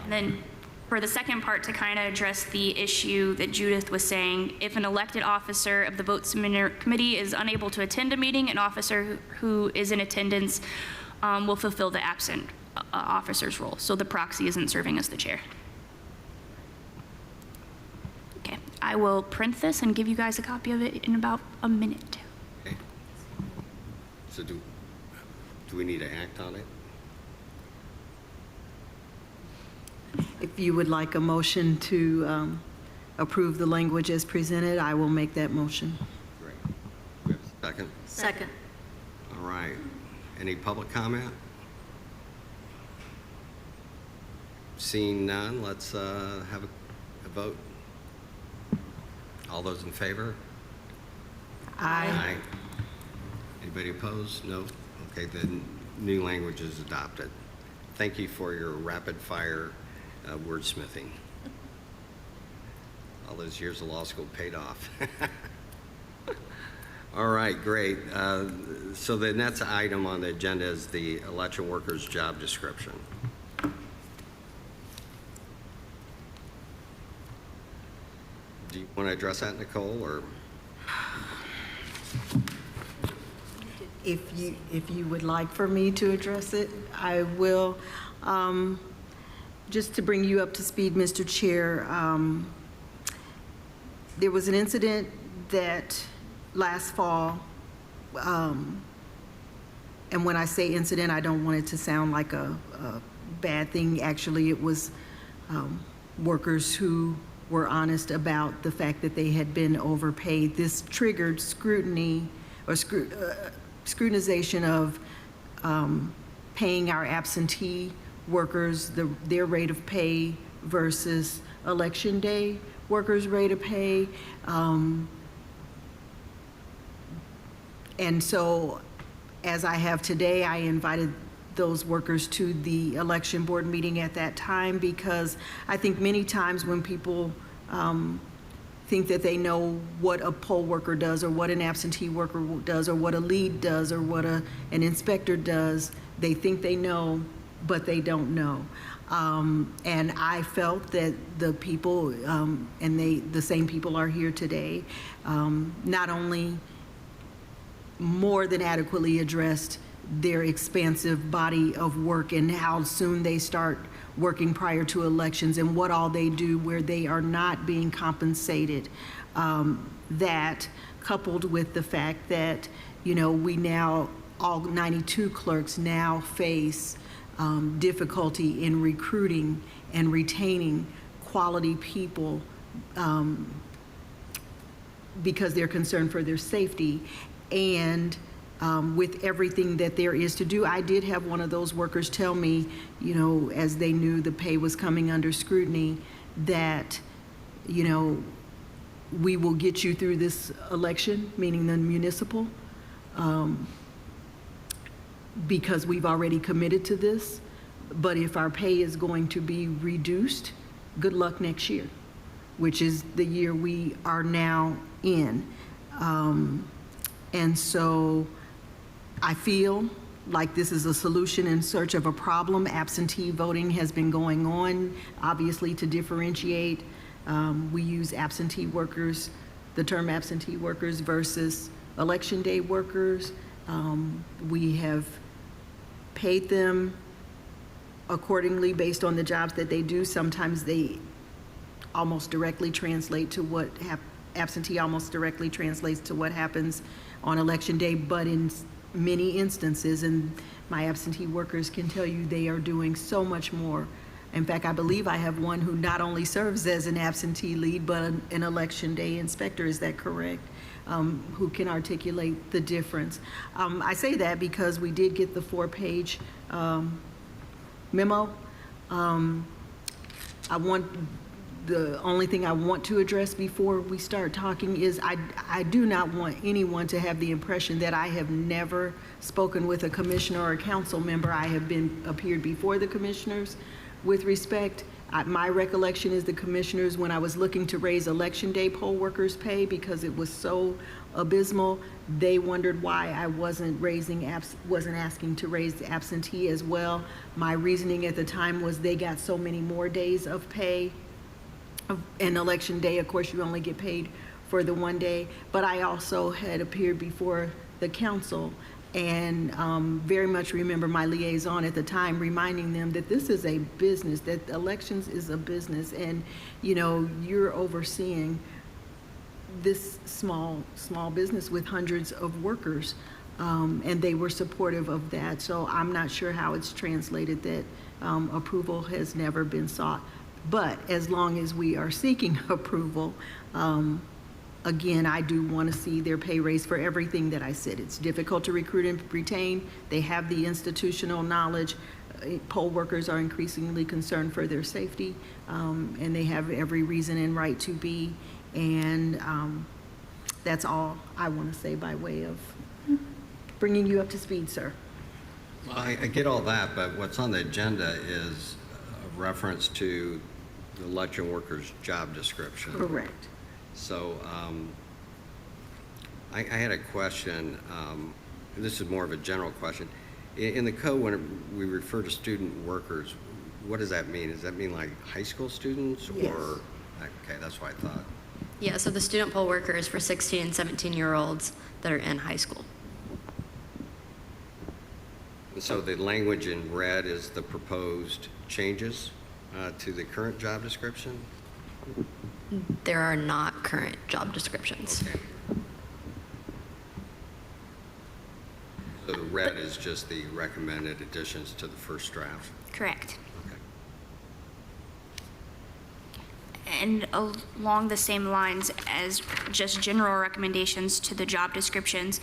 And then for the second part, to kind of address the issue that Judith was saying, if an elected officer of the Vote Center Committee is unable to attend a meeting, an officer who is in attendance will fulfill the absent officer's role. So the proxy isn't serving as the chair. Okay, I will print this and give you guys a copy of it in about a minute. Okay. So do we need to act on it? If you would like a motion to approve the language as presented, I will make that motion. Great. We have a second? Second. All right. Any public comment? Seeing none, let's have a vote. All those in favor? Aye. Anybody opposed? No? Okay, the new language is adopted. Thank you for your rapid-fire wordsmithing. All those years of law school paid off. All right, great. So the next item on the agenda is the election workers' job description. Do you want to address that, Nicole, or? If you would like for me to address it, I will. Just to bring you up to speed, Mr. Chair, there was an incident that last fall, and when I say incident, I don't want it to sound like a bad thing. Actually, it was workers who were honest about the fact that they had been overpaid. This triggered scrutiny or scrutinization of paying our absentee workers their rate of pay versus election day workers' rate of pay. And so, as I have today, I invited those workers to the election board meeting at that time, because I think many times when people think that they know what a poll worker does or what an absentee worker does or what a lead does or what an inspector does, they think they know, but they don't know. And I felt that the people, and the same people are here today, not only more than adequately addressed their expansive body of work and how soon they start working prior to elections and what all they do where they are not being compensated. That coupled with the fact that, we now, all 92 clerks now face difficulty in recruiting and retaining quality people because they're concerned for their safety. And with everything that there is to do, I did have one of those workers tell me, you know, as they knew the pay was coming under scrutiny, that, you know, we will get you through this election, meaning the municipal, because we've already committed to this. But if our pay is going to be reduced, good luck next year, which is the year we are now in. And so I feel like this is a solution in search of a problem. Absentee voting has been going on, obviously, to differentiate. We use absentee workers, the term absentee workers versus election day workers. We have paid them accordingly based on the jobs that they do. Sometimes they almost directly translate to what absentee almost directly translates to what happens on election day, but in many instances, and my absentee workers can tell you, they are doing so much more. In fact, I believe I have one who not only serves as an absentee lead, but an election day inspector, is that correct? Who can articulate the difference. I say that because we did get the 4-page memo. The only thing I want to address before we start talking is I do not want anyone to have the impression that I have never spoken with a commissioner or a council member. I have appeared before the commissioners with respect. My recollection is the commissioners, when I was looking to raise election day poll workers' pay because it was so abysmal, they wondered why I wasn't asking to raise the absentee as well. My reasoning at the time was they got so many more days of pay. An election day, of course, you only get paid for the one day, but I also had appeared before the council and very much remember my liaison at the time reminding them that this is a business, that elections is a business, and you know, you're overseeing this small business with hundreds of workers, and they were supportive of that. So I'm not sure how it's translated that approval has never been sought. But as long as we are seeking approval, again, I do want to see their pay raise for everything that I said. It's difficult to recruit and retain. They have the institutional knowledge. Poll workers are increasingly concerned for their safety, and they have every reason and right to be. And that's all I want to say by way of bringing you up to speed, sir. Well, I get all that, but what's on the agenda is a reference to the election workers' job description. Correct. So I had a question. This is more of a general question. In the code, when we refer to student workers, what does that mean? Does that mean like high school students? Yes. Or okay, that's what I thought. Yeah, so the student poll workers for 16 and 17-year-olds that are in high school. So the language in red is the proposed changes to the current job description? There are not current job descriptions. Okay. So the red is just the recommended additions to the first draft? Correct. Okay. And along the same lines as just general recommendations to the job descriptions,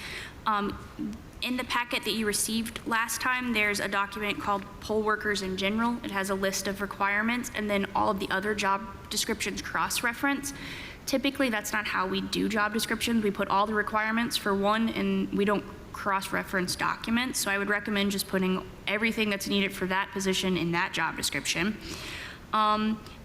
in the packet that you received last time, there's a document called Poll Workers in General. It has a list of requirements and then all of the other job descriptions cross-reference. Typically, that's not how we do job descriptions. We put all the requirements for one and we don't cross-reference documents. So I would recommend just putting everything that's needed for that position in that job description.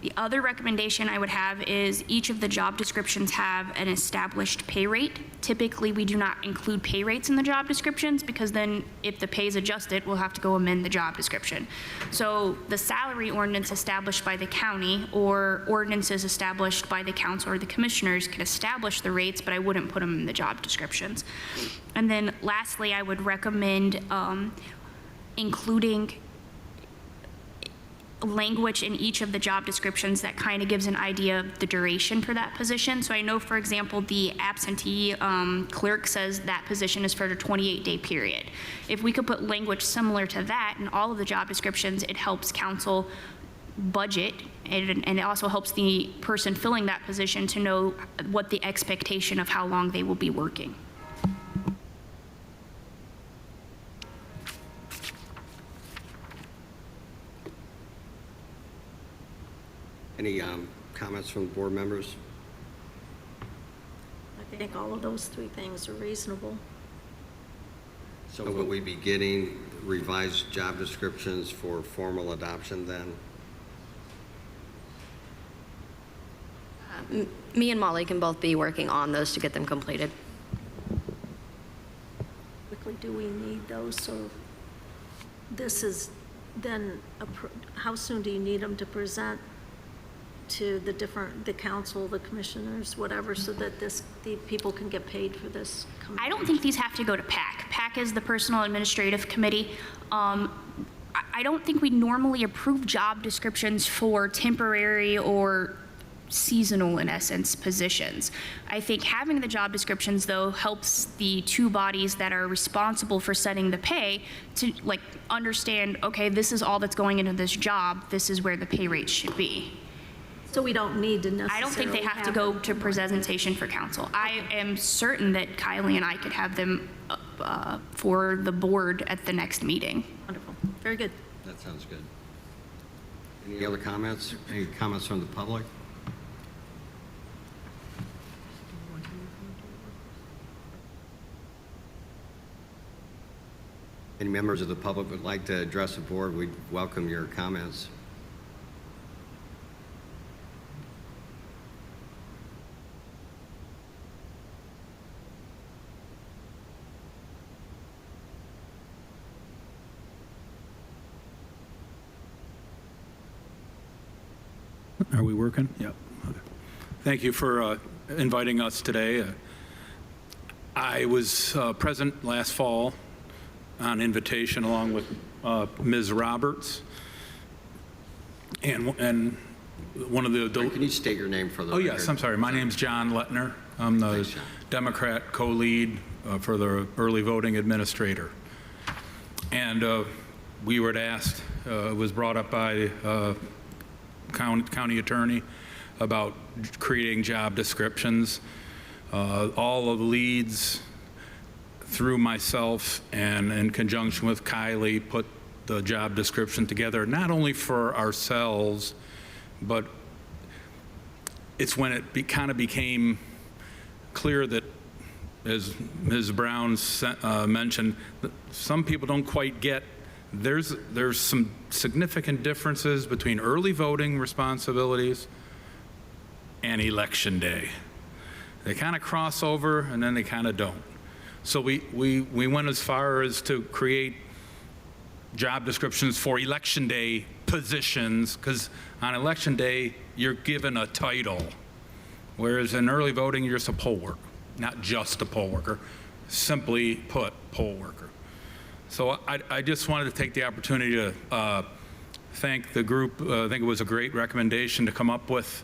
The other recommendation I would have is each of the job descriptions have an established pay rate. Typically, we do not include pay rates in the job descriptions because then if the pay is adjusted, we'll have to go amend the job description. So the salary ordinance established by the county or ordinances established by the council or the commissioners can establish the rates, but I wouldn't put them in the job descriptions. And then lastly, I would recommend including language in each of the job descriptions that kind of gives an idea of the duration for that position. So I know, for example, the absentee clerk says that position is for a 28-day period. If we could put language similar to that in all of the job descriptions, it helps council budget, and it also helps the person filling that position to know what the expectation of how long they will be working. Any comments from board members? I think all of those three things are reasonable. So will we be getting revised job descriptions for formal adoption then? Me and Molly can both be working on those to get them completed. Quickly, do we need those? So this is then, how soon do you need them to present to the council, the commissioners, whatever, so that the people can get paid for this? I don't think these have to go to PAC. PAC is the Personal Administrative Committee. I don't think we normally approve job descriptions for temporary or seasonal, in essence, positions. I think having the job descriptions, though, helps the two bodies that are responsible for setting the pay to understand, okay, this is all that's going into this job, this is where the pay rates should be. So we don't need to necessarily I don't think they have to go to presentation for council. I am certain that Kylie and I could have them for the board at the next meeting. Wonderful. Very good. That sounds good. Any other comments? Any comments from the public? Any members of the public would like to address the board, we'd welcome your comments. Are we working? Yep. Thank you for inviting us today. I was present last fall on invitation along with Ms. Roberts and one of the... Can you state your name for the record? Yes, I'm sorry. My name's John Lettner. I'm the Thanks, John. Democrat co-lead for the early voting administrator. And we were asked, it was brought up by county attorney about creating job descriptions. All of the leads through myself and in conjunction with Kylie put the job description together, not only for ourselves, but it's when it kind of became clear that, as Ms. Brown mentioned, that some people don't quite get there's some significant differences between early voting responsibilities and election day. They kind of cross over and then they kind of don't. So we went as far as to create job descriptions for election day positions, because on election day you're given a title, whereas in early voting you're just a poll worker, not just a poll worker, simply put, poll worker. So I just wanted to take the opportunity to thank the group. I think it was a great recommendation to come up with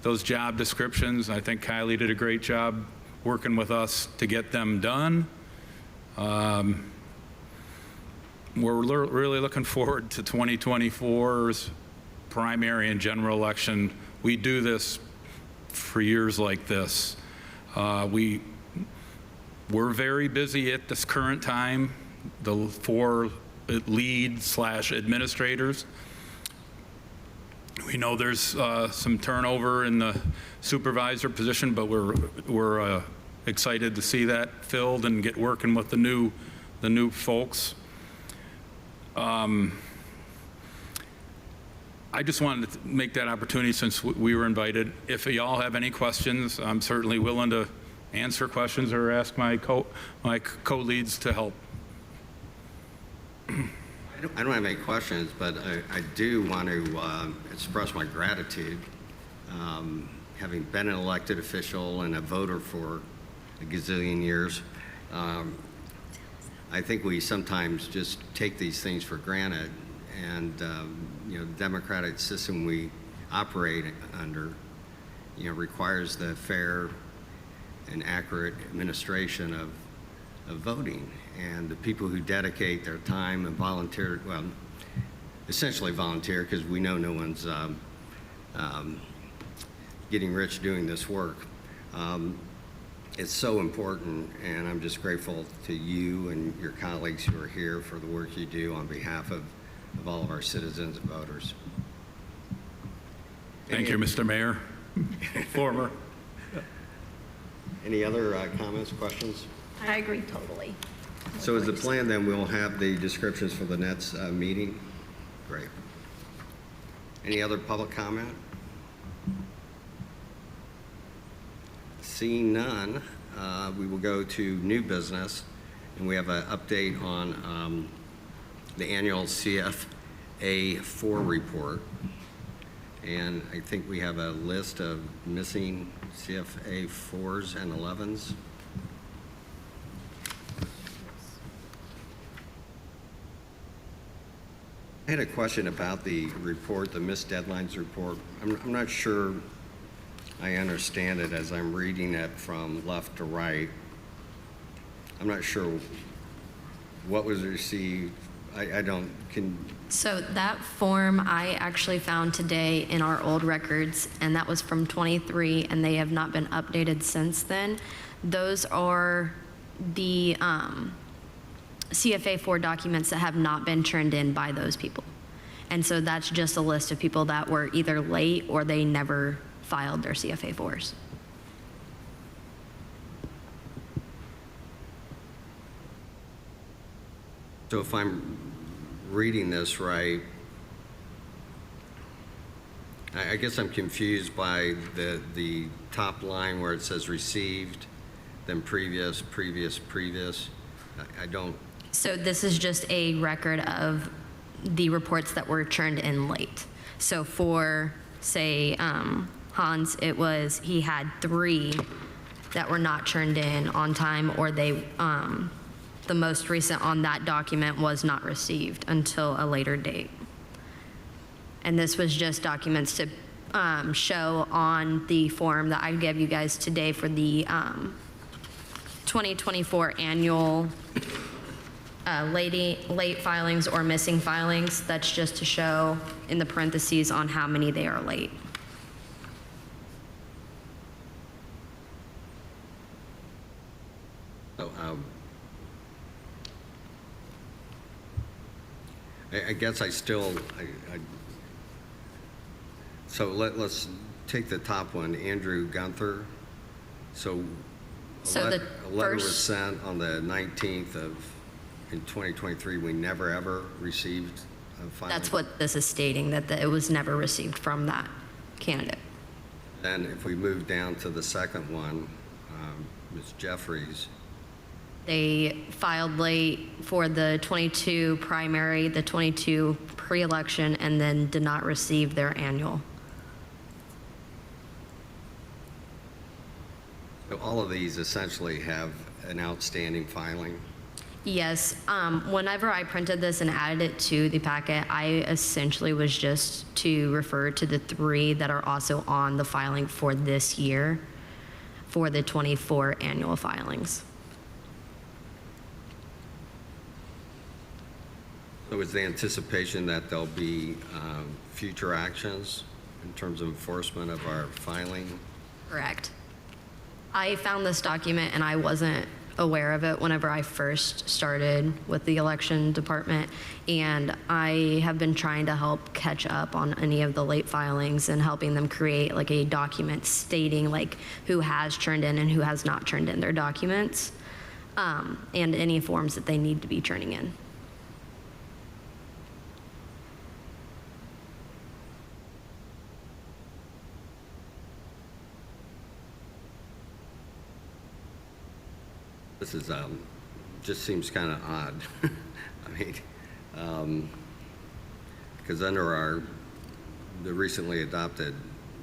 those job descriptions. I think Kylie did a great job working with us to get them done. We're really looking forward to 2024's primary and general election. We do this for years like this. We're very busy at this current time. The 4 lead/administrators. We know there's some turnover in the supervisor position, but we're excited to see that filled and get working with the new folks. I just wanted to make that opportunity since we were invited. If y'all have any questions, I'm certainly willing to answer questions or ask my co-leads to help. I don't have any questions, but I do want to express my gratitude. Having been an elected official and a voter for a gazillion years, I think we sometimes just take these things for granted. And, the democratic system we operate under, requires the fair and accurate administration of voting. And the people who dedicate their time and volunteer, essentially volunteer because we know no one's getting rich doing this work. It's so important, and I'm just grateful to you and your colleagues who are here for the work you do on behalf of all of our citizens and voters. Thank you, Mr. Mayor. Former. Any other comments, questions? I agree totally. So is the plan then we'll have the descriptions for the next meeting? Great. Any other public comment? Seeing none, we will go to new business, and we have an update on the annual CFA 4 report. And I think we have a list of missing CFA 4s and 11s. I had a question about the report, the missed deadlines report. I'm not sure I understand it as I'm reading it from left to right. I'm not sure what was received. I don't, So that form I actually found today in our old records, and that was from '23, and they have not been updated since then. Those are the CFA 4 documents that have not been turned in by those people. And so that's just a list of people that were either late or they never filed their CFA 4s. so if I'm reading this right, I guess I'm confused by the top line where it says received, then previous. I don't, So this is just a record of the reports that were turned in late. So for, say, Hans, he had 3 that were not turned in on time, or the most recent on that document was not received until a later date. And this was just documents to show on the form that I gave you guys today for the 2024 annual late filings or missing filings. That's just to show in the parentheses on how many they are late. so, I guess I still, so let's take the top one, Andrew Gunther. So So the a letter was first- sent on the 19th in 2023. We never, ever received a filing. That's what this is stating, that it was never received from that candidate. Then if we move down to the second one, Ms. Jeffries, They filed late for the 22 primary, the 22 pre-election, and then did not receive their annual. so all of these essentially have an outstanding filing. Yes, whenever I printed this and added it to the packet, I essentially was just to refer to the 3 that are also on the filing for this year for the 24 annual filings. So is the anticipation that there'll be future actions in terms of enforcement of our filing? Correct. I found this document and I wasn't aware of it whenever I first started with the election department, and I have been trying to help catch up on any of the late filings and helping them create like a document stating like who has turned in and who has not turned in their documents, and any forms that they need to be turning in. This is, just seems kind of odd. I mean, because under the recently adopted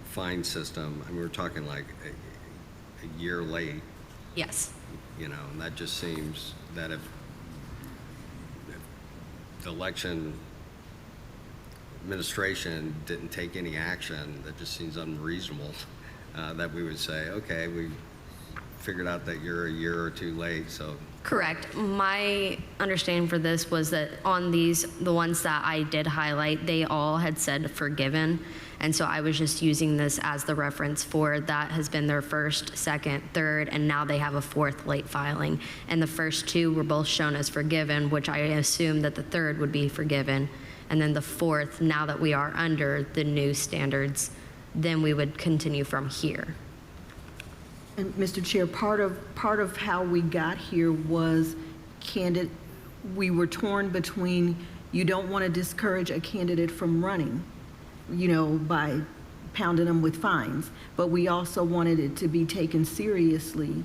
fine system, I mean, we're talking like a year late, Yes. you know, and that just seems that if the election administration didn't take any action, that just seems unreasonable, that we would say, okay, we figured out that you're a year or two late, so. Correct. My understanding for this was that on these, the ones that I did highlight, they all had said forgiven. And so I was just using this as the reference for that has been their first, second, third, and now they have a fourth late filing. And the first two were both shown as forgiven, which I assumed that the third would be forgiven. And then the fourth, now that we are under the new standards, then we would continue from here. And Mr. Chair, part of how we got here was we were torn between, you don't want to discourage a candidate from running, by pounding them with fines, but we also wanted it to be taken seriously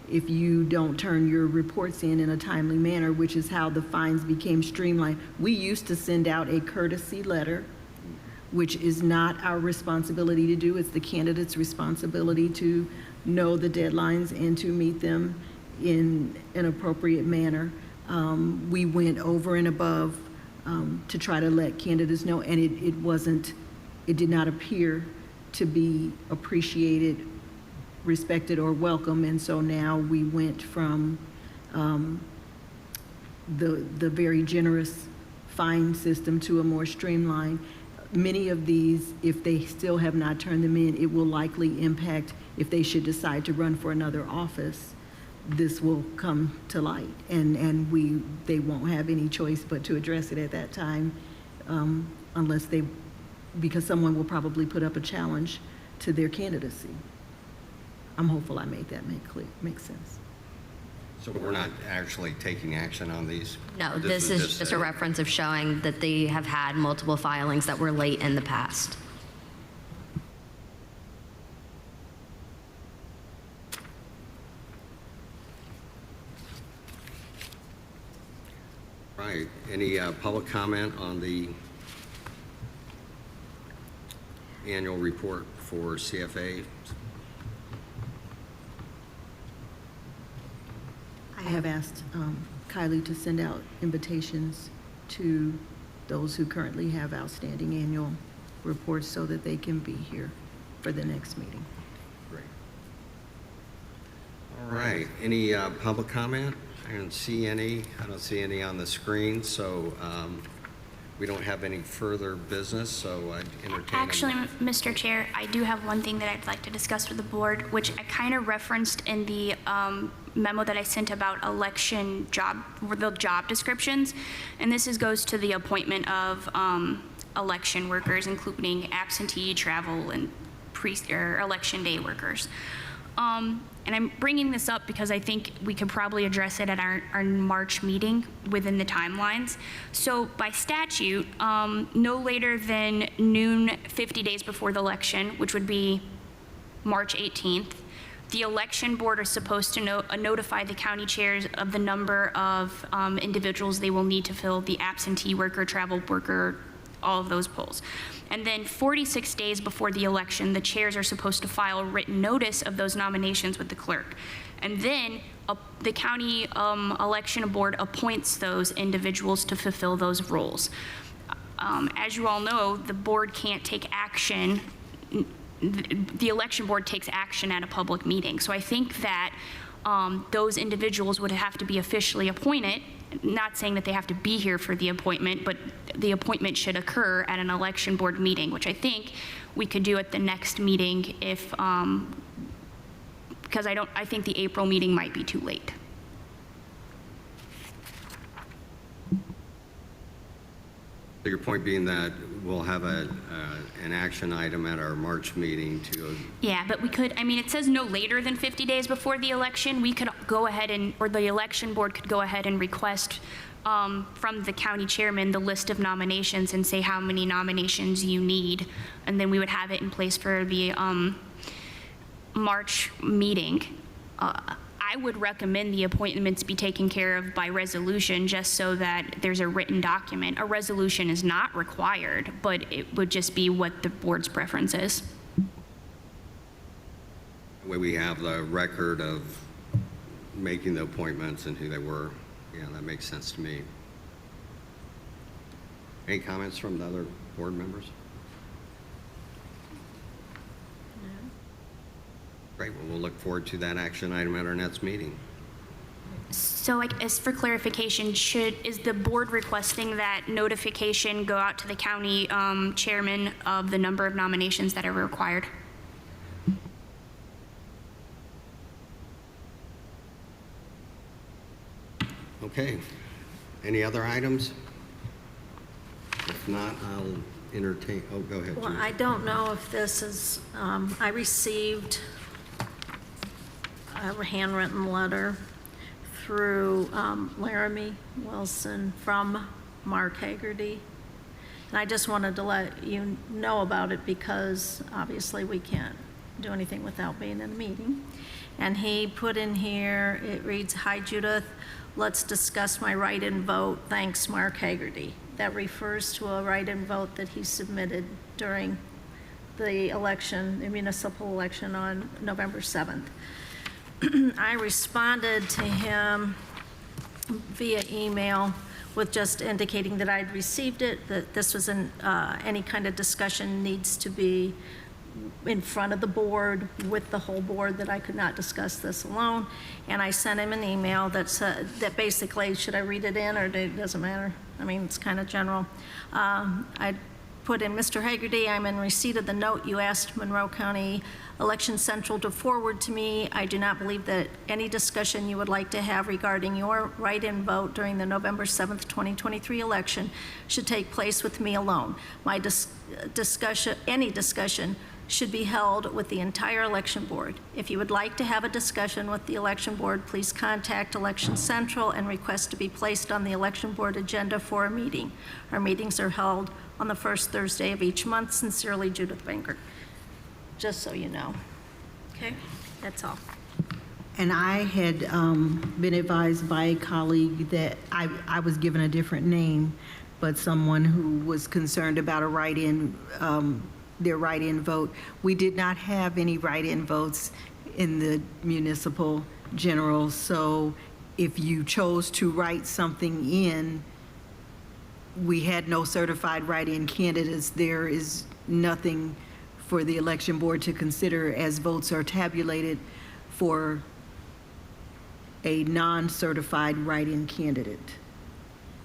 if you don't turn your reports in a timely manner, which is how the fines became streamlined. We used to send out a courtesy letter, which is not our responsibility to do. It's the candidate's responsibility to know the deadlines and to meet them in an appropriate manner. We went over and above to try to let candidates know, and it did not appear to be appreciated, respected, or welcome. And so now we went from the very generous fine system to a more streamlined. Many of these, if they still have not turned them in, it will likely impact if they should decide to run for another office. This will come to light, and they won't have any choice but to address it at that time, because someone will probably put up a challenge to their candidacy. I'm hopeful I made that make sense. So we're not actually taking action on these? No, this is just a reference of showing that they have had multiple filings that were late in the past. Right. Any public comment on the annual report for CFA? I have asked Kylie to send out invitations to those who currently have outstanding annual reports so that they can be here for the next meeting. Great. All right. Any public comment? I don't see any. I don't see any on the screen, so we don't have any further business, so I'd entertain. Actually, Mr. Chair, I do have one thing that I'd like to discuss with the board, which I kind of referenced in the memo that I sent about the job descriptions. And this goes to the appointment of election workers, including absentee, travel, and election day workers. And I'm bringing this up because I think we could probably address it at our March meeting within the timelines. So by statute, no later than noon 50 days before the election, which would be March 18th, the election board is supposed to notify the county chairs of the number of individuals they will need to fill the absentee worker, travel worker, all of those polls. And then 46 days before the election, the chairs are supposed to file a written notice of those nominations with the clerk. And then the county election board appoints those individuals to fulfill those roles. As you all know, the board can't take action. The election board takes action at a public meeting. So I think that those individuals would have to be officially appointed, not saying that they have to be here for the appointment, but the appointment should occur at an election board meeting, which I think we could do at the next meeting if, because I think the April meeting might be too late. So your point being that we'll have an action item at our March meeting to. Yeah, but we could, it says no later than 50 days before the election. We could go ahead or the election board could go ahead and request from the county chairman the list of nominations and say how many nominations you need. And then we would have it in place for the March meeting. I would recommend the appointments be taken care of by resolution just so that there's a written document. A resolution is not required, but it would just be what the board's preference is. That way we have the record of making the appointments and who they were. Yeah, that makes sense to me. Any comments from the other board members? No. Great. right, well, we'll look forward to that action item at our next meeting. So as for clarification, is the board requesting that notification go out to the county chairman of the number of nominations that are required? Okay, any other items? If not, I'll entertain, oh, go ahead, Well, Judy. I don't know if this is, I received a handwritten letter through Laramie Wilson from Mark Hagerty. And I just wanted to let you know about it because obviously we can't do anything without being in a meeting. And he put in here, it reads, "Hi Judith, let's discuss my write-in vote. Thanks, Mark Hagerty." That refers to a write-in vote that he submitted during the election, the municipal election on November 7th. I responded to him via email with just indicating that I'd received it, that this was any kind of discussion needs to be in front of the board, with the whole board, that I could not discuss this alone. And I sent him an email that said, that basically, should I read it in or it doesn't matter? I mean, it's kind of general. I put in, "Mr. Hagerty, I'm in receipt of the note you asked Monroe County Election Central to forward to me. I do not believe that any discussion you would like to have regarding your write-in vote during the November 7th, 2023 election should take place with me alone. My any discussion should be held with the entire election board. If you would like to have a discussion with the election board, please contact Election Central and request to be placed on the election board agenda for a meeting. Our meetings are held on the first Thursday of each month. Sincerely, Judith Banker." Just so you know. Okay, that's all. And I had been advised by a colleague that I was given a different name, but someone who was concerned about a write-in, their write-in vote. We did not have any write-in votes in the municipal general, so if you chose to write something in, we had no certified write-in candidates. There is nothing for the election board to consider as votes are tabulated for a non-certified write-in candidate.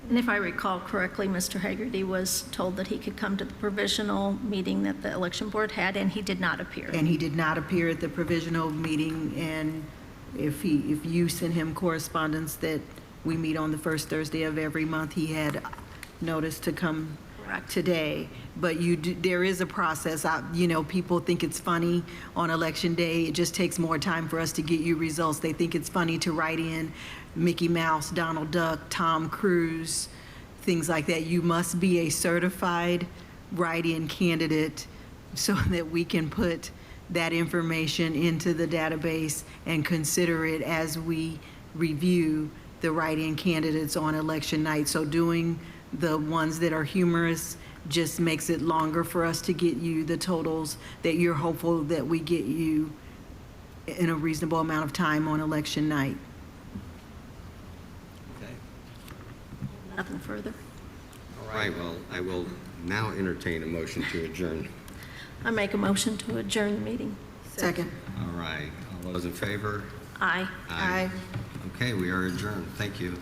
And if I recall correctly, Mr. Hagerty was told that he could come to the provisional meeting that the election board had, and he did not appear. And he did not appear at the provisional meeting, and if you sent him correspondence that we meet on the first Thursday of every month, he had notice to come Correct. today. But there is a process. People think it's funny on election day. It just takes more time for us to get you results. They think it's funny to write in Mickey Mouse, Donald Duck, Tom Cruise, things like that. You must be a certified write-in candidate so that we can put that information into the database and consider it as we review the write-in candidates on election night. So doing the ones that are humorous just makes it longer for us to get you the totals that you're hopeful that we get you in a reasonable amount of time on election night. Okay. Nothing further. All right, well, I will now entertain a motion to adjourn. I make a motion to adjourn the meeting. Second. All right, all those in favor? Aye. Aye. Okay, we are adjourned. Thank you.